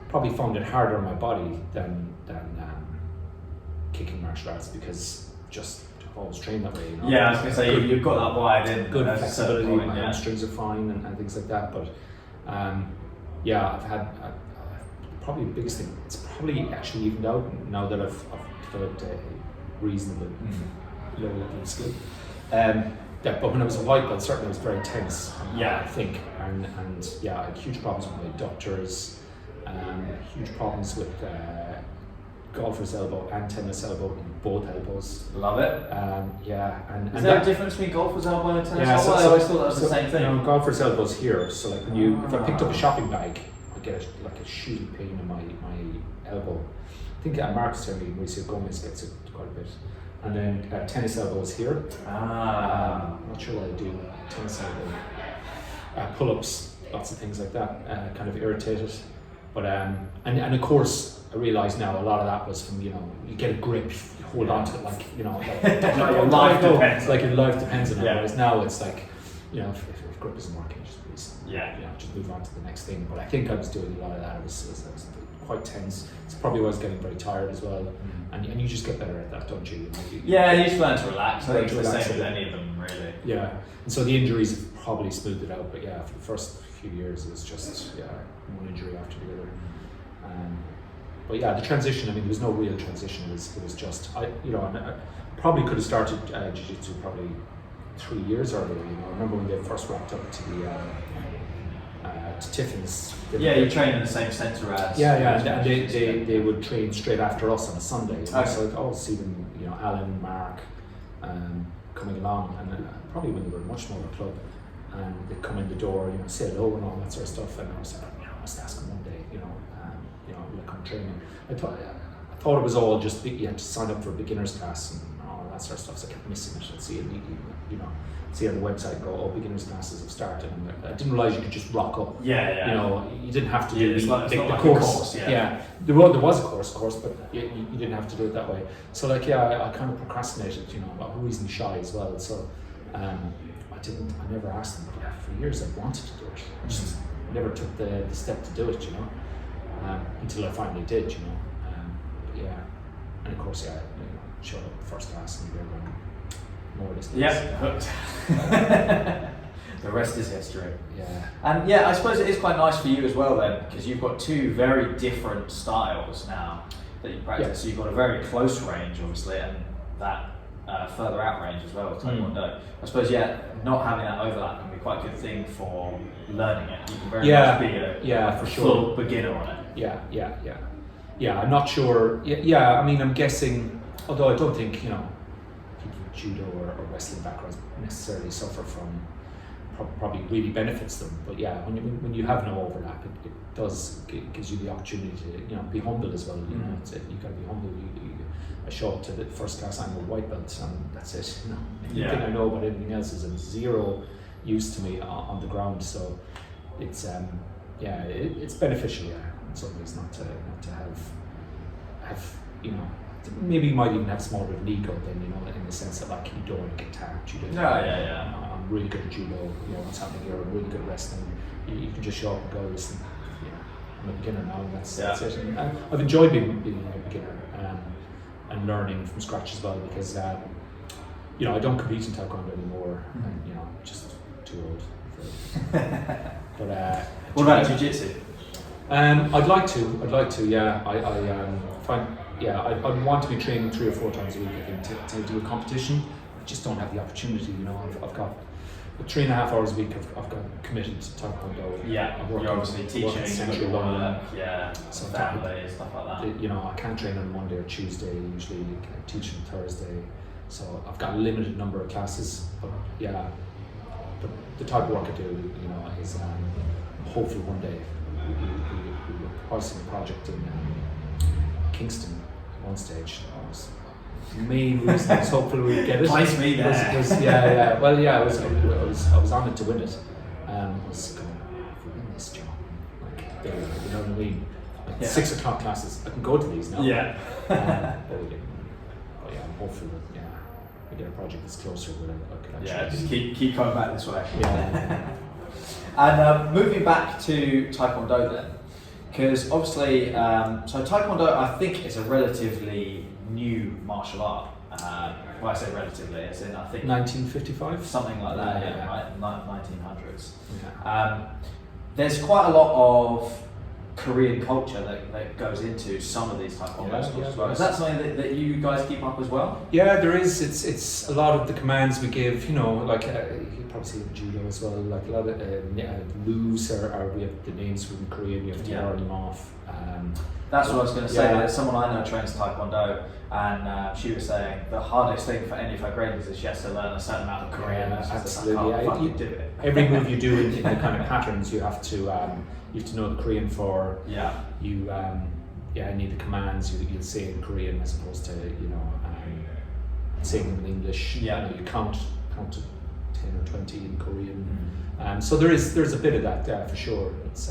probably found it harder on my body than kicking martial arts, because I've always trained that way. I was going to say, you've got that wired in. Good flexibility, my hamstrings are fine and things like that. But I've had probably the biggest thing. It's probably actually evened out now that I've developed a reasonable low level of skill. But when I was a white belt, certainly it was very tense. I think, and I had huge problems with my adductors, huge problems with golfer's elbow and tennis elbow in both elbows. Love it. And is there a difference between golfer's elbow and tennis elbow? I always thought that was the same thing. Golfer's elbow's here, so like if I picked up a shopping bag, I get a shooting pain in my elbow. I think Marcus told me Mauricio Gomez gets it quite a bit. And then tennis elbow is here. I'm not sure what I do. Tennis elbow, pull-ups, lots of things like that. Kind of irritated, but and of course I realise now a lot of that was from you get a grip, you hold on to it like your life depends. Like your life depends on it. Whereas now it's like you know, if grip isn't working, just release. Yeah. You know, just move on to the next thing. But I think I was doing a lot of that. I was quite tense. It's probably why I was getting very tired as well. And you just get better at that, don't you? You just learn to relax. I think it's the same with any of them, really. Yeah. And so the injuries have probably smoothed it out. But yeah, for the first few years, it was just one injury after the other. But yeah, the transition. I mean, there was no real transition. It was just I probably could have started jiu-jitsu probably 3 years earlier. You know, I remember when they first walked up to the to Tiffin's. You train in the same centre as. And they would train straight after us on a Sunday. You know? Okay. So I'd always see them, you know, Alan, Mark, coming along, and probably when they were a much smaller club, and they'd come in the door, you know, say hello and all that sort of stuff, and I was like, you know, I must ask them one day, you know, will I come training? I thought it was all just you had to sign up for a beginner's class and all that sort of stuff. So I kept missing it. I'd see it, you know, see on the website go, oh, beginners classes have started, and I didn't realize you could just rock up. You know, you didn't have to do the course. There was a course, but you didn't have to do it that way. So like, I kind of procrastinated. You know, I'm reasonably shy as well. So I never asked them. But for years I wanted to do it. I just never took the step to do it. You know. Until I finally did, you know. And of course, showed up first class and you're going more or less. Hooked. The rest is history. Yeah. And I suppose it is quite nice for you as well then, because you've got two very different styles now that you practice. Yeah. So you've got a very close range, obviously, and that further out range as well, Taekwondo. I suppose, not having that overlap can be quite a good thing for learning it. You can very much be a full beginner on it. Yeah, I'm not sure. I mean, I'm guessing, although I don't think, you know, people with judo or wrestling backgrounds necessarily suffer from, probably really benefits them. But when you have no overlap, it gives you the opportunity to, you know, be humble as well. You know, you got to be humble. I show up to the first class, I'm a white belt, and that's it. You know, anything I know about anything else is of zero use to me on the ground. So it's it's beneficial. In some ways, not to have you know, maybe you might even have a small bit of ego then, you know, in the sense that like you don't want to get tagged. I'm really good at judo. You know what's happening here. I'm really good at wrestling. You can just show up and go, listen. I'm a beginner now, and that's it. And I've enjoyed being a beginner. And learning from scratch as well, because you know, I don't compete in Taekwondo anymore. You know, just too old. But what about jiu-jitsu? I'd like to. Yeah, I want to be training 3 or 4 times a week. I think to do a competition. I just don't have the opportunity. You know, I've got 3.5 hours a week. I've got committed to Taekwondo. You're obviously teaching Central London. So family, stuff like that. You know, I can't train on Monday or Tuesday. Usually, I teach on Thursday. So I've got a limited number of classes. But the type of work I do, you know, is hopefully one day we were pricing a project in Kingston at one stage. The main reason was hopefully we'd get it. Place me there. I was on it to win it. I was going, if we win this job, like, you know what I mean? Like 6 o'clock classes, I can go to these now. But we didn't. But I'm hopeful that we get a project that's closer where I could actually. Just keep coming back this way. And moving back to Taekwondo then, because obviously, so Taekwondo I think is a relatively new martial art. Well, I say relatively, as in I think 1955, something like that. Right, 1900s. There's quite a lot of Korean culture that goes into some of these Taekwondo schools as well. Is that something that you guys keep up as well? Yeah, there is. It's a lot of the commands we give. You know, like you probably see in judo as well. Like a lot of moves are we have the names from Korean. You have to learn them off. That's what I was going to say. There's someone I know trains Taekwondo, and she was saying the hardest thing for any of her graders is she has to learn a certain amount of Korean. Absolutely. Do it. Every move you do in the kind of patterns, you have to know the Korean for. You need the commands. You'll say in Korean as opposed to saying them in English. You count to 10 or 20 in Korean. So there's a bit of that for sure. It's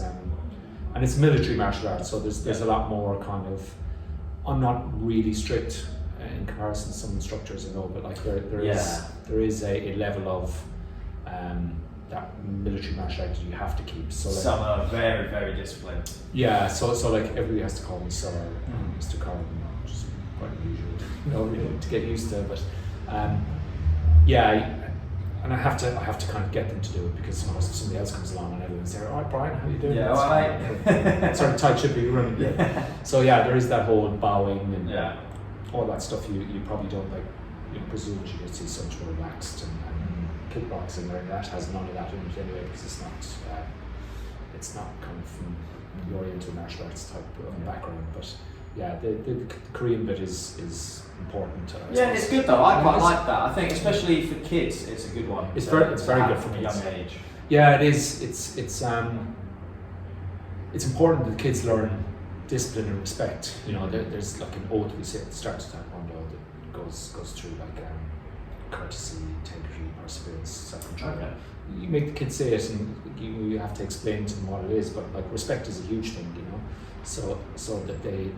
and it's military martial arts, so there's a lot more kind of. I'm not really strict in comparison to some instructors I know, but like there is a level of that military martial art that you have to keep. So like, some are very, very disciplined. Yeah, so like everybody has to call me Sir, Mr. Corridan, which is quite unusual, to get used to. But and I have to kind of get them to do it, because if somebody else comes along and everyone's there, all right, Brian, how you doing? Yeah, all right. Sort of tight ship you running. Yeah. So yeah, there is that whole bowing and Yeah. all that stuff you probably don't like. Brazilian Jiu Jitsu is so much more relaxed, and kickboxing or that has none of that in it anyway, because it's not kind of from the Oriental martial arts type of background. But yeah, the Korean bit is important. Yeah, it's good though. I quite like that. I think especially for kids, it's a good one. It's very good for a kids. young age. Yeah, it is. It's important that kids learn discipline and respect. There's like an oath we say at the start of Taekwondo that goes through like courtesy, integrity, perseverance, self-control. Okay. You make the kids say it, and you have to explain to them what it is. But like respect is a huge thing, so that they,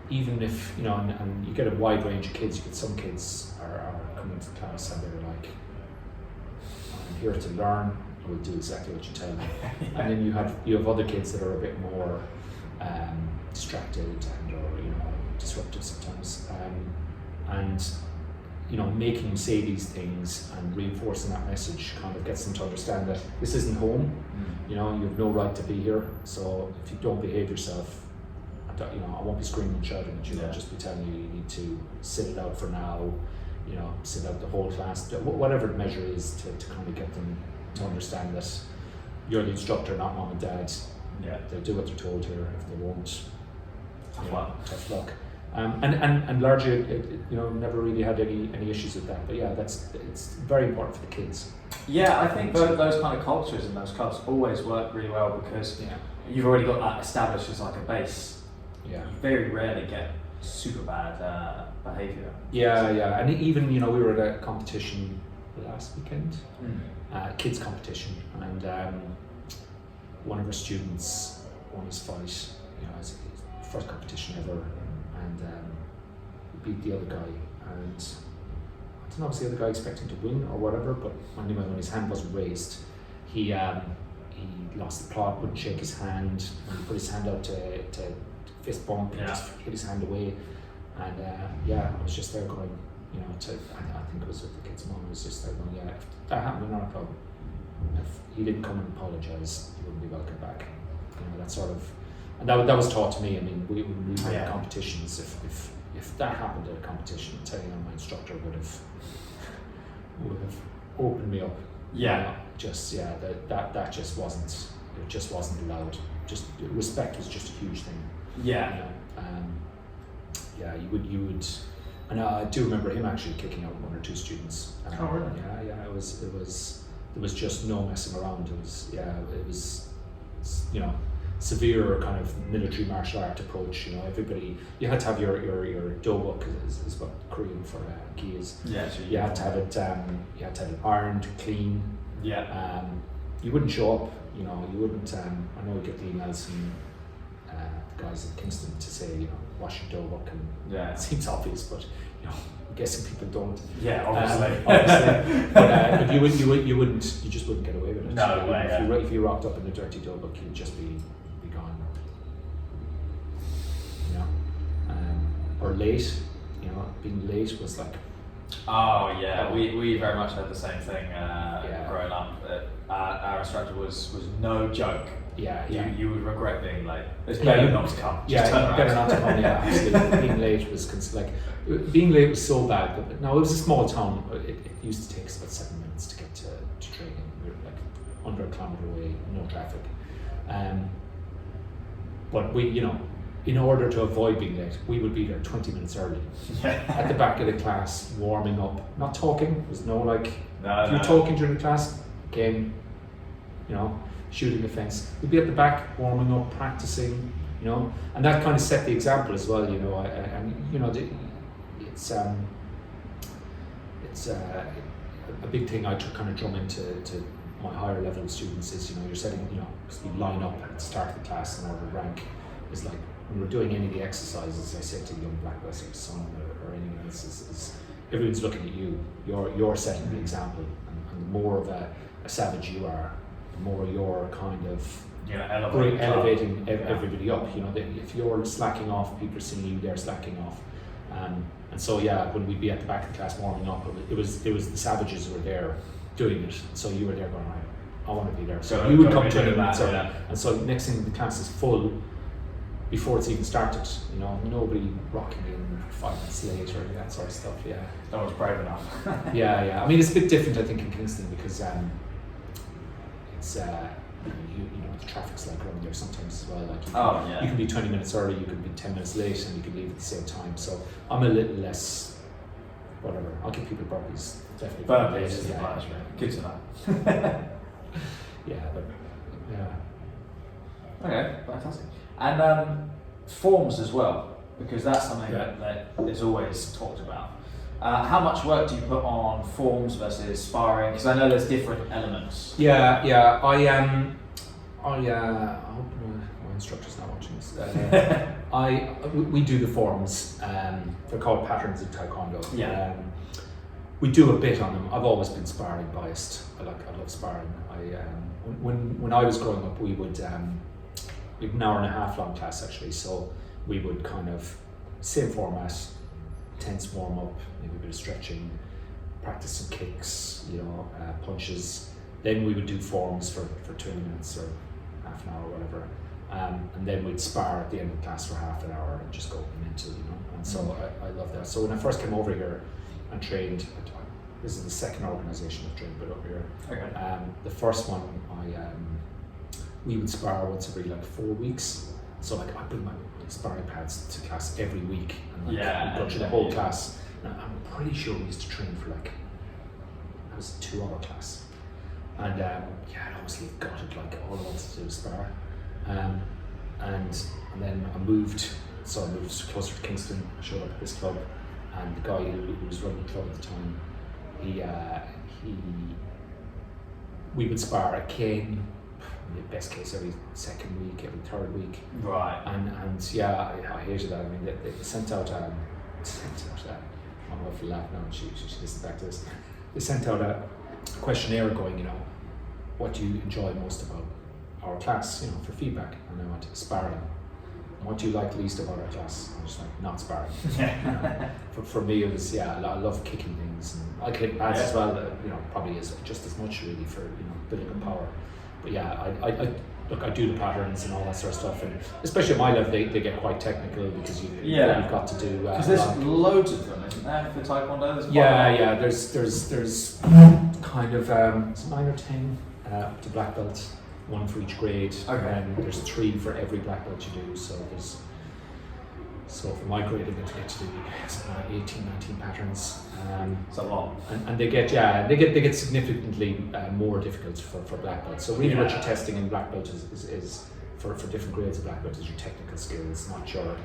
even if and you get a wide range of kids. You get some kids are coming to class and they're like, I'm here to learn. I will do exactly what you tell me. And then you have other kids that are a bit more distracted and or disruptive sometimes, and making them say these things and reinforcing that message kind of gets them to understand that this isn't home. You have no right to be here. So if you don't behave yourself, I won't be screaming and shouting at you. I'll just be telling you need to sit it out for now. Sit out the whole class, whatever the measure is, to kind of get them to understand that you're the instructor, not mom and dad. Yeah, they'll do what they're told here. If they won't, tough luck. And largely, never really had any issues with that. But yeah, it's very important for the kids. Yeah, I think those kind of cultures and those clubs always work really well, because you've already got that established as like a base. Yeah. You very rarely get super bad behaviour. Yeah, and even we were at a competition last weekend, kids competition, and one of our students won his fight. It's his first competition ever, and beat the other guy. And I don't know, was the other guy expecting to win or whatever? But anyway, when his hand wasn't raised, he lost the plot, wouldn't shake his hand, and he put his hand out to fist bump and just hit his hand away. And I was just there going, I think it was with the kid's mom, was just there going, if that happened in our club, if he didn't come and apologise, he wouldn't be welcome back. That sort of, and that was taught to me. I mean, we went to competitions, if that happened at a competition, I'm telling you, my instructor would have opened me up. Yeah. That just wasn't allowed. Just respect was just a huge thing. Yeah. You would, and I do remember him actually kicking out one or two students. Oh really? Yeah. It was just no messing around. It was severe kind of military martial art approach. Everybody, you had to have your dobok is what Korean for gi is. Yeah. So you had to have it. You had to have it ironed, clean. Yeah. You wouldn't show up. You wouldn't. I know we get the emails from the guys in Kingston to say, wash your dobok, and it seems obvious, but I'm guessing people don't. Yeah, obviously. But you just wouldn't get away with it. No way. If you rocked up in a dirty dobok, you'd just be gone. Or late. Being late was like. Oh yeah, we very much had the same thing growing up. Our instructor was no joke. Yeah. You would regret being late. It's better not to come. Just turn around. Better not to come. Yeah, absolutely. Being late was being late was so bad. But no, it was a small town. It used to take us about 7 minutes to get to training. We were like under a kilometre away, no traffic. But we, in order to avoid being late, we would be there 20 minutes early. At the back of the class, warming up, not talking. There's no if you're talking during the class, game, shooting the fence. We'd be at the back, warming up, practicing, and that kind of set the example as well. It's a big thing I kind of drum into my higher level students is, you're setting, because we line up at the start of the class in order of rank. Is like when we're doing any of the exercises, I say to young black belts or son or anyone else, is everyone's looking at you. You're setting the example, and the more of a savage you are, the more you're kind of elevating everybody up. You know, if you're slacking off, people are seeing you, they're slacking off. And so when we'd be at the back of the class warming up, it was the savages who were there doing it. So you were there going, right, I want to be there. So you would come 20 minutes early. And so next thing the class is full before it's even started. You know, nobody rocking in 5 minutes late or that sort of stuff. Yeah, that was brave enough. yeah. I mean, it's a bit different, I think, in Kingston because it's the traffic's like around there sometimes as well. Like you can be 20 minutes early, you can be 10 minutes late, and you can leave at the same time. So I'm a little less, whatever. I'll give people burpees. Definitely. Burpees is the advice, right? Good to know. Okay, fantastic. And forms as well, because that's something that is always talked about. How much work do you put on forms versus sparring? Because I know there's different elements. I hope my instructor's not watching this. We do the forms. They're called patterns in Taekwondo. Yeah. We do a bit on them. I've always been sparring biased. I love sparring. When I was growing up, we would we had an hour and a half long class actually. So we would kind of same format, intense warm up, maybe a bit of stretching, practice some kicks, punches. Then we would do forms for 20 minutes or half an hour or whatever. And then we'd spar at the end of the class for half an hour and just go mental, And so I love that. So when I first came over here and trained, this is the second organisation I've trained over here. Okay. The first one, we would spar once every 4 weeks. So I bring my sparring pads to class every week and we'd go through the whole class. And I'm pretty sure we used to train for that was a 2-hour class. And I'd always leave gutted, all I wanted to do was spar. And then I moved closer to Kingston, showed up at this club, and the guy who was running the club at the time, we would spar at Kane, in the best case every second week, every third week. Right. And I hated that. I mean, they sent out my wife will laugh now, and she listens back to this. They sent out a questionnaire going, what do you enjoy most about our class, for feedback? And I went, sparring. And what do you like least about our class? I was like, not sparring. For me, it was, I love kicking things, and I kick pads as well, probably is just as much really for, building up power. But I do the patterns and all that sort of stuff, and especially at my level, they get quite technical because you've got to do. Because there's loads of them, isn't there, for Taekwondo? There's kind of 9 or 10 up to black belt, 1 for each grade. Okay. And there's 3 for every black belt you do. So for my grade, I get to do 18, 19 patterns. It's a lot. And they get significantly more difficult for black belts. So really what you're testing in black belt is for different grades of black belt is your technical skills, not your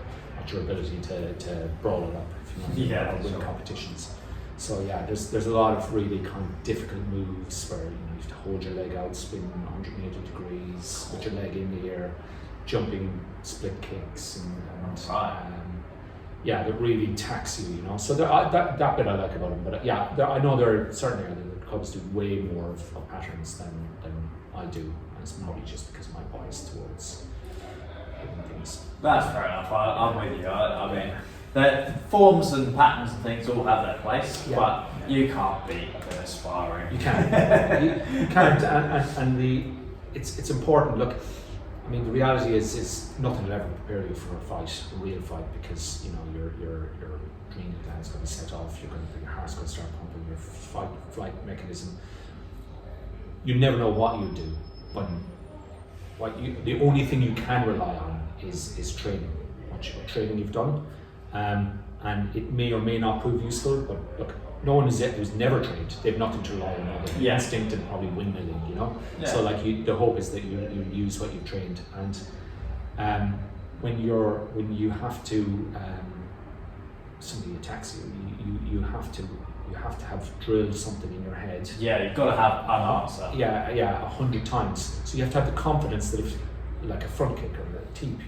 ability to brawl it up, if you want to win competitions. So there's a lot of really kind of difficult moves where you have to hold your leg out, spin 180 degrees with your leg in the air, jumping split kicks and that really tax you, So that bit I like about them, but I know there are certainly the clubs do way more of patterns than I do, and it's probably just because of my bias towards hitting things. That's fair enough. I'm with you. I mean, the forms and patterns and things all have their place, but you can't beat a bit of sparring. You can't. you can't, and it's important. Look, I mean, the reality is nothing will ever prepare you for a real fight, because your adrenal gland's going to set off. Your heart's going to start pumping. Your flight mechanism. You never know what you do, but the only thing you can rely on is training. What training you've done, and it may or may not prove useful. But look, no one who's never trained, they have nothing to rely on other than instinct and probably windmilling, So the hope is that you use what you've trained, and when you have to somebody attacks you have to have drilled something in your head. Yeah, you've got to have an answer. 100 times. So you have to have the confidence that if, like a front kick or a teep,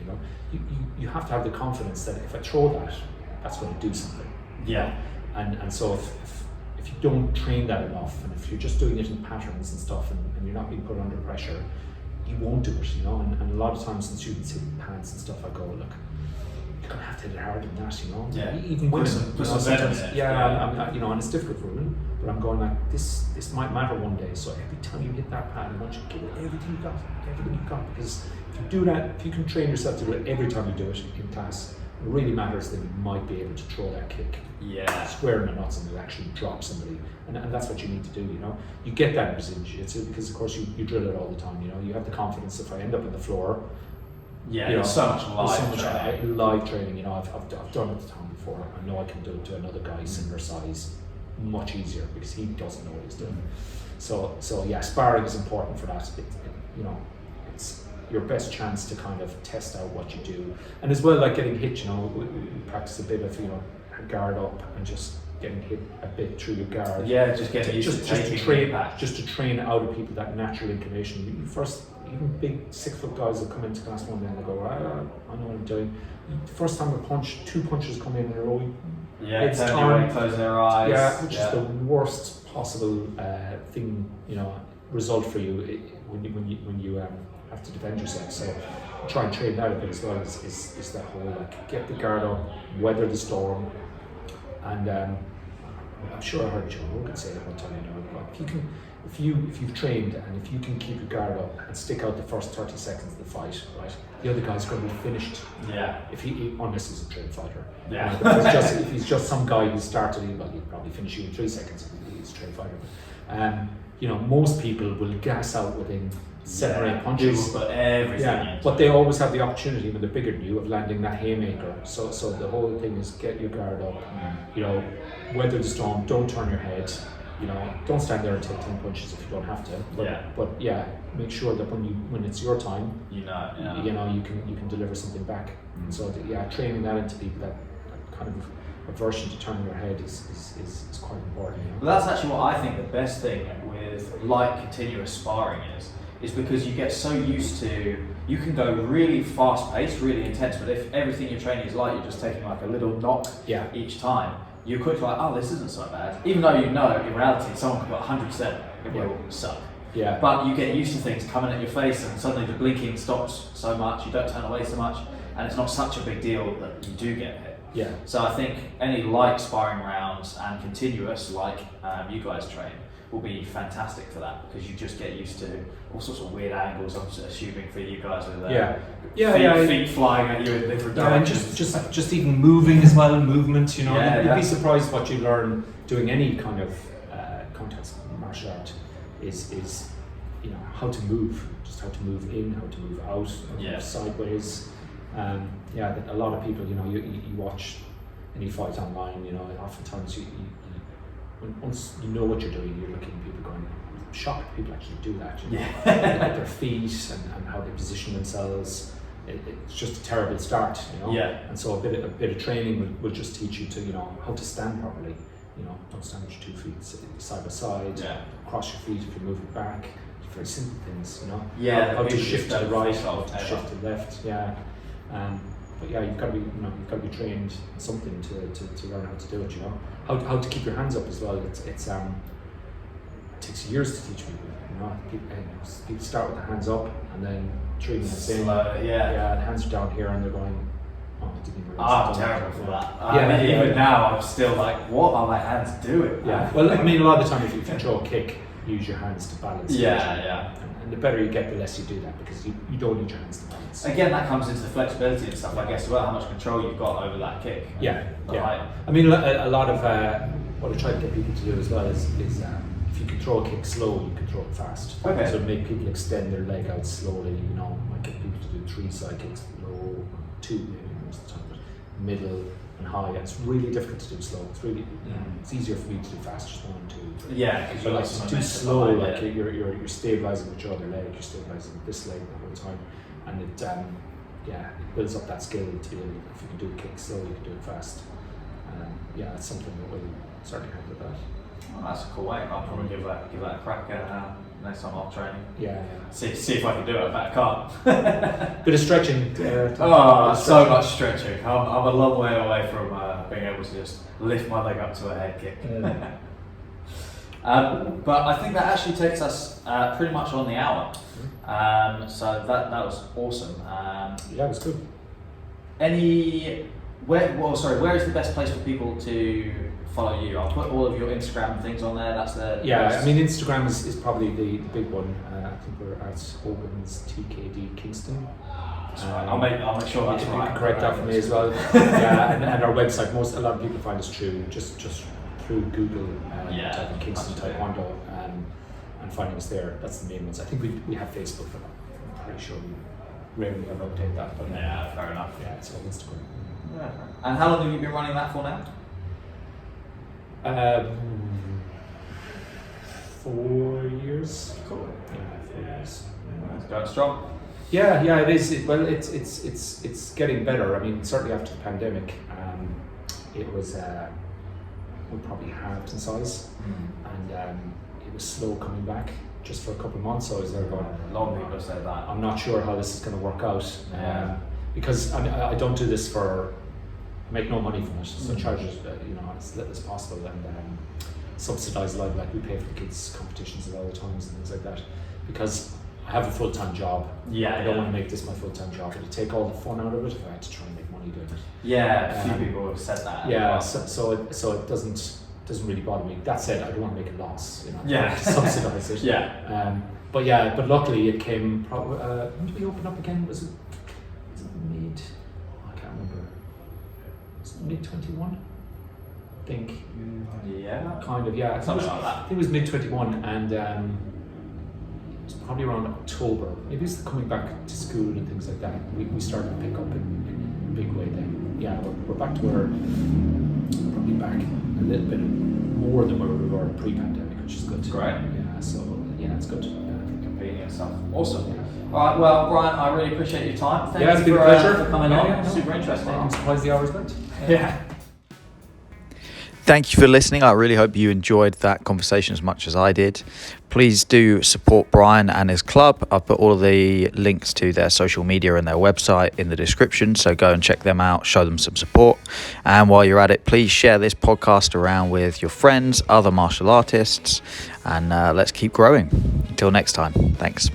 you have to have the confidence that if I throw that, that's going to do something. Yeah. And so if you don't train that enough, and if you're just doing it in patterns and stuff, and you're not being put under pressure, you won't do it, you know. And a lot of times when students hit pads and stuff, I go, look, you're gonna have to hit it harder than that, you know. Yeah. Even women, yeah. you know, and it's difficult for women, but I'm going like, this might matter one day. So every time you hit that pad, I want you to give it everything you've got, because if you do that, if you can train yourself to do it every time you do it in class, it really matters that you might be able to throw that kick square in the nuts and actually drop somebody, and that's what you need to do, you know. You get that in Brazilian Jiu-Jitsu because of course you drill it all the time, you know. You have the confidence, if I end up on the floor, you know, there's so much live training, you know. I've done it at the time before. I know I can do it to another guy similar size much easier because he doesn't know what he's doing. So yeah, sparring is important for that. You know, it's your best chance to kind of test out what you do, and as well, like getting hit, you know, we practice a bit of, you know, guard up and just getting hit a bit through your guard. Yeah, just getting used to train out of people that natural inclination. First, even big 6 foot guys that come into class one day and they go, I know what I'm doing. The first time two punches come in a row, close their eyes. Which is the worst possible thing, you know, result for you when you have to defend yourself. So try and train that a bit as well. Is that whole like get the guard up, weather the storm, and I'm sure I heard Joe Hogan say that one time. You know, like if you've trained and if you can keep your guard up and stick out the first 30 seconds of the fight, right, the other guy's going to be finished. Yeah. If he unless he's a trained fighter. Yeah. If he's just some guy who started, he'd probably finish you in 3 seconds if he's a trained fighter. You know, most people will gas out within 7 or 8 punches. But everything. But they always have the opportunity when they're bigger than you of landing that haymaker. So the whole thing is get your guard up. You know, weather the storm. Don't turn your head. You know, don't stand there and take 10 punches if you don't have to. But make sure that when it's your time, you know you can deliver something back. And so training that into people, that kind of aversion to turning your head is quite important. You know? Well, that's actually what I think the best thing with light continuous sparring is because you get so used to, you can go really fast paced, really intense, but if everything you're training is light, you're just taking like a little knock each time, you're quickly like, oh, this isn't so bad. Even though you know in reality someone could put 100%, it will suck. Yeah. But you get used to things coming at your face and suddenly the blinking stops so much, you don't turn away so much, and it's not such a big deal that you do get hit. Yeah. So I think any light sparring rounds and continuous, like you guys train, will be fantastic for that because you just get used to all sorts of weird angles. I'm assuming for you guys with feet flying at you in different directions. And just even moving as well, movement. You know, you'd be surprised what you learn doing any kind of contact martial art. Is you know how to move, just how to move in, how to move out, sideways. A lot of people, you know, you watch any fight online, you know, and oftentimes once you know what you're doing, you're looking at people going, I'm shocked people actually do that. You know? Look at their feet and how they position themselves. It's just a terrible start, you know. Yeah. And so a bit of training will just teach you to, you know, how to stand properly. You know, don't stand with your 2 feet side by side. Cross your feet if you're moving back. Very simple things, you know. How to shift to the right, how to shift to the left. But you've got to be trained in something to learn how to do it. You know, how to keep your hands up as well. It takes years to teach people. You know, people start with the hands up and then 3 minutes in. The hands are down here and they're going. Oh, I didn't even I'm terrible for that. Even now, I'm still like, what are my hands doing? Yeah. Well, I mean, a lot of the time, if you throw a kick, use your hands to balance. And the better you get, the less you do that because you don't need your hands to balance. Again, that comes into the flexibility and stuff, I guess, as well, how much control you've got over that kick. I mean, a lot of what I try to get people to do as well is if you can throw a kick slow, you can throw it fast. Okay. So make people extend their leg out slowly. You know, might get people to do 3 side kicks, low, 2 maybe most of the time, but middle and high. It's really difficult to do slow. It's really it's easier for me to do fast, just 1 and 2. Because but like to do slow, like you're stabilizing with your other leg, you're stabilizing with this leg the whole time, and it builds up that skill to be able. If you can do a kick slow, you can do it fast. That's something that will certainly help with that. Well, that's a cool way. I'll probably give that a crack next time I'm training. See if I can do it, but I can't. Bit of stretching. So much stretching. I'm a long way away from being able to just lift my leg up to a head kick. But I think that actually takes us pretty much on the hour. So that was awesome. Yeah, it was good. Where is the best place for people to follow you? I'll put all of your Instagram things on there. That's the I mean, Instagram is probably the big one. I think we're at Hogan's TKD Kingston. I'll make sure that's you right. can correct that for me as well. Yeah, and our website. A lot of people find us through just through Google. Type in Kingston Taekwondo and finding us there. That's the main ones. I think we have Facebook, but I'm pretty sure we rarely ever update that. But yeah, fair enough. Yeah, it's all Instagram. Yeah. And how long have you been running that for now? 4 years. Cool. Yeah, 4 years. It's going strong. Yeah, it is. It's getting better. I mean, certainly after the pandemic, it was we probably halved in size, and it was slow coming back. Just for a couple of months, so I was there going. A lot of people have said that. I'm not sure how this is going to work out, because I don't do this for. I make no money from it, so I charge it, as little as possible, and subsidise a lot. Like we pay for the kids' competitions at all the times and things like that, because I have a full-time job. I don't want to make this my full-time job. It'd take all the fun out of it if I had to try and make money doing it. Yeah, a few people have said that. Yeah, so it doesn't really bother me. That said, I don't want to make a loss. Yeah. Subsidise it. Yeah. But luckily it came. When did we open up again? Was it mid? I can't remember. Was it mid 21? I think. Yeah. Kind of. Yeah. Something like that. I think it was mid 21, and it was probably around October. Maybe it's coming back to school and things like that. We started to pick up in a big way then. Yeah, we're back to where probably back a little bit more than where we were pre-pandemic, which is good. Great. Yeah, so it's good. Competing and stuff. Awesome. Yeah. All right, well, Brian, I really appreciate your time. Thank it's you been a pleasure for coming on. Yeah, Super interesting. I'm surprised the hour's went. Yeah. Thank you for listening. I really hope you enjoyed that conversation as much as I did. Please do support Brian and his club. I've put all of the links to their social media and their website in the description, so go and check them out, show them some support. And while you're at it, please share this podcast around with your friends, other martial artists, and let's keep growing. Until next time, thanks.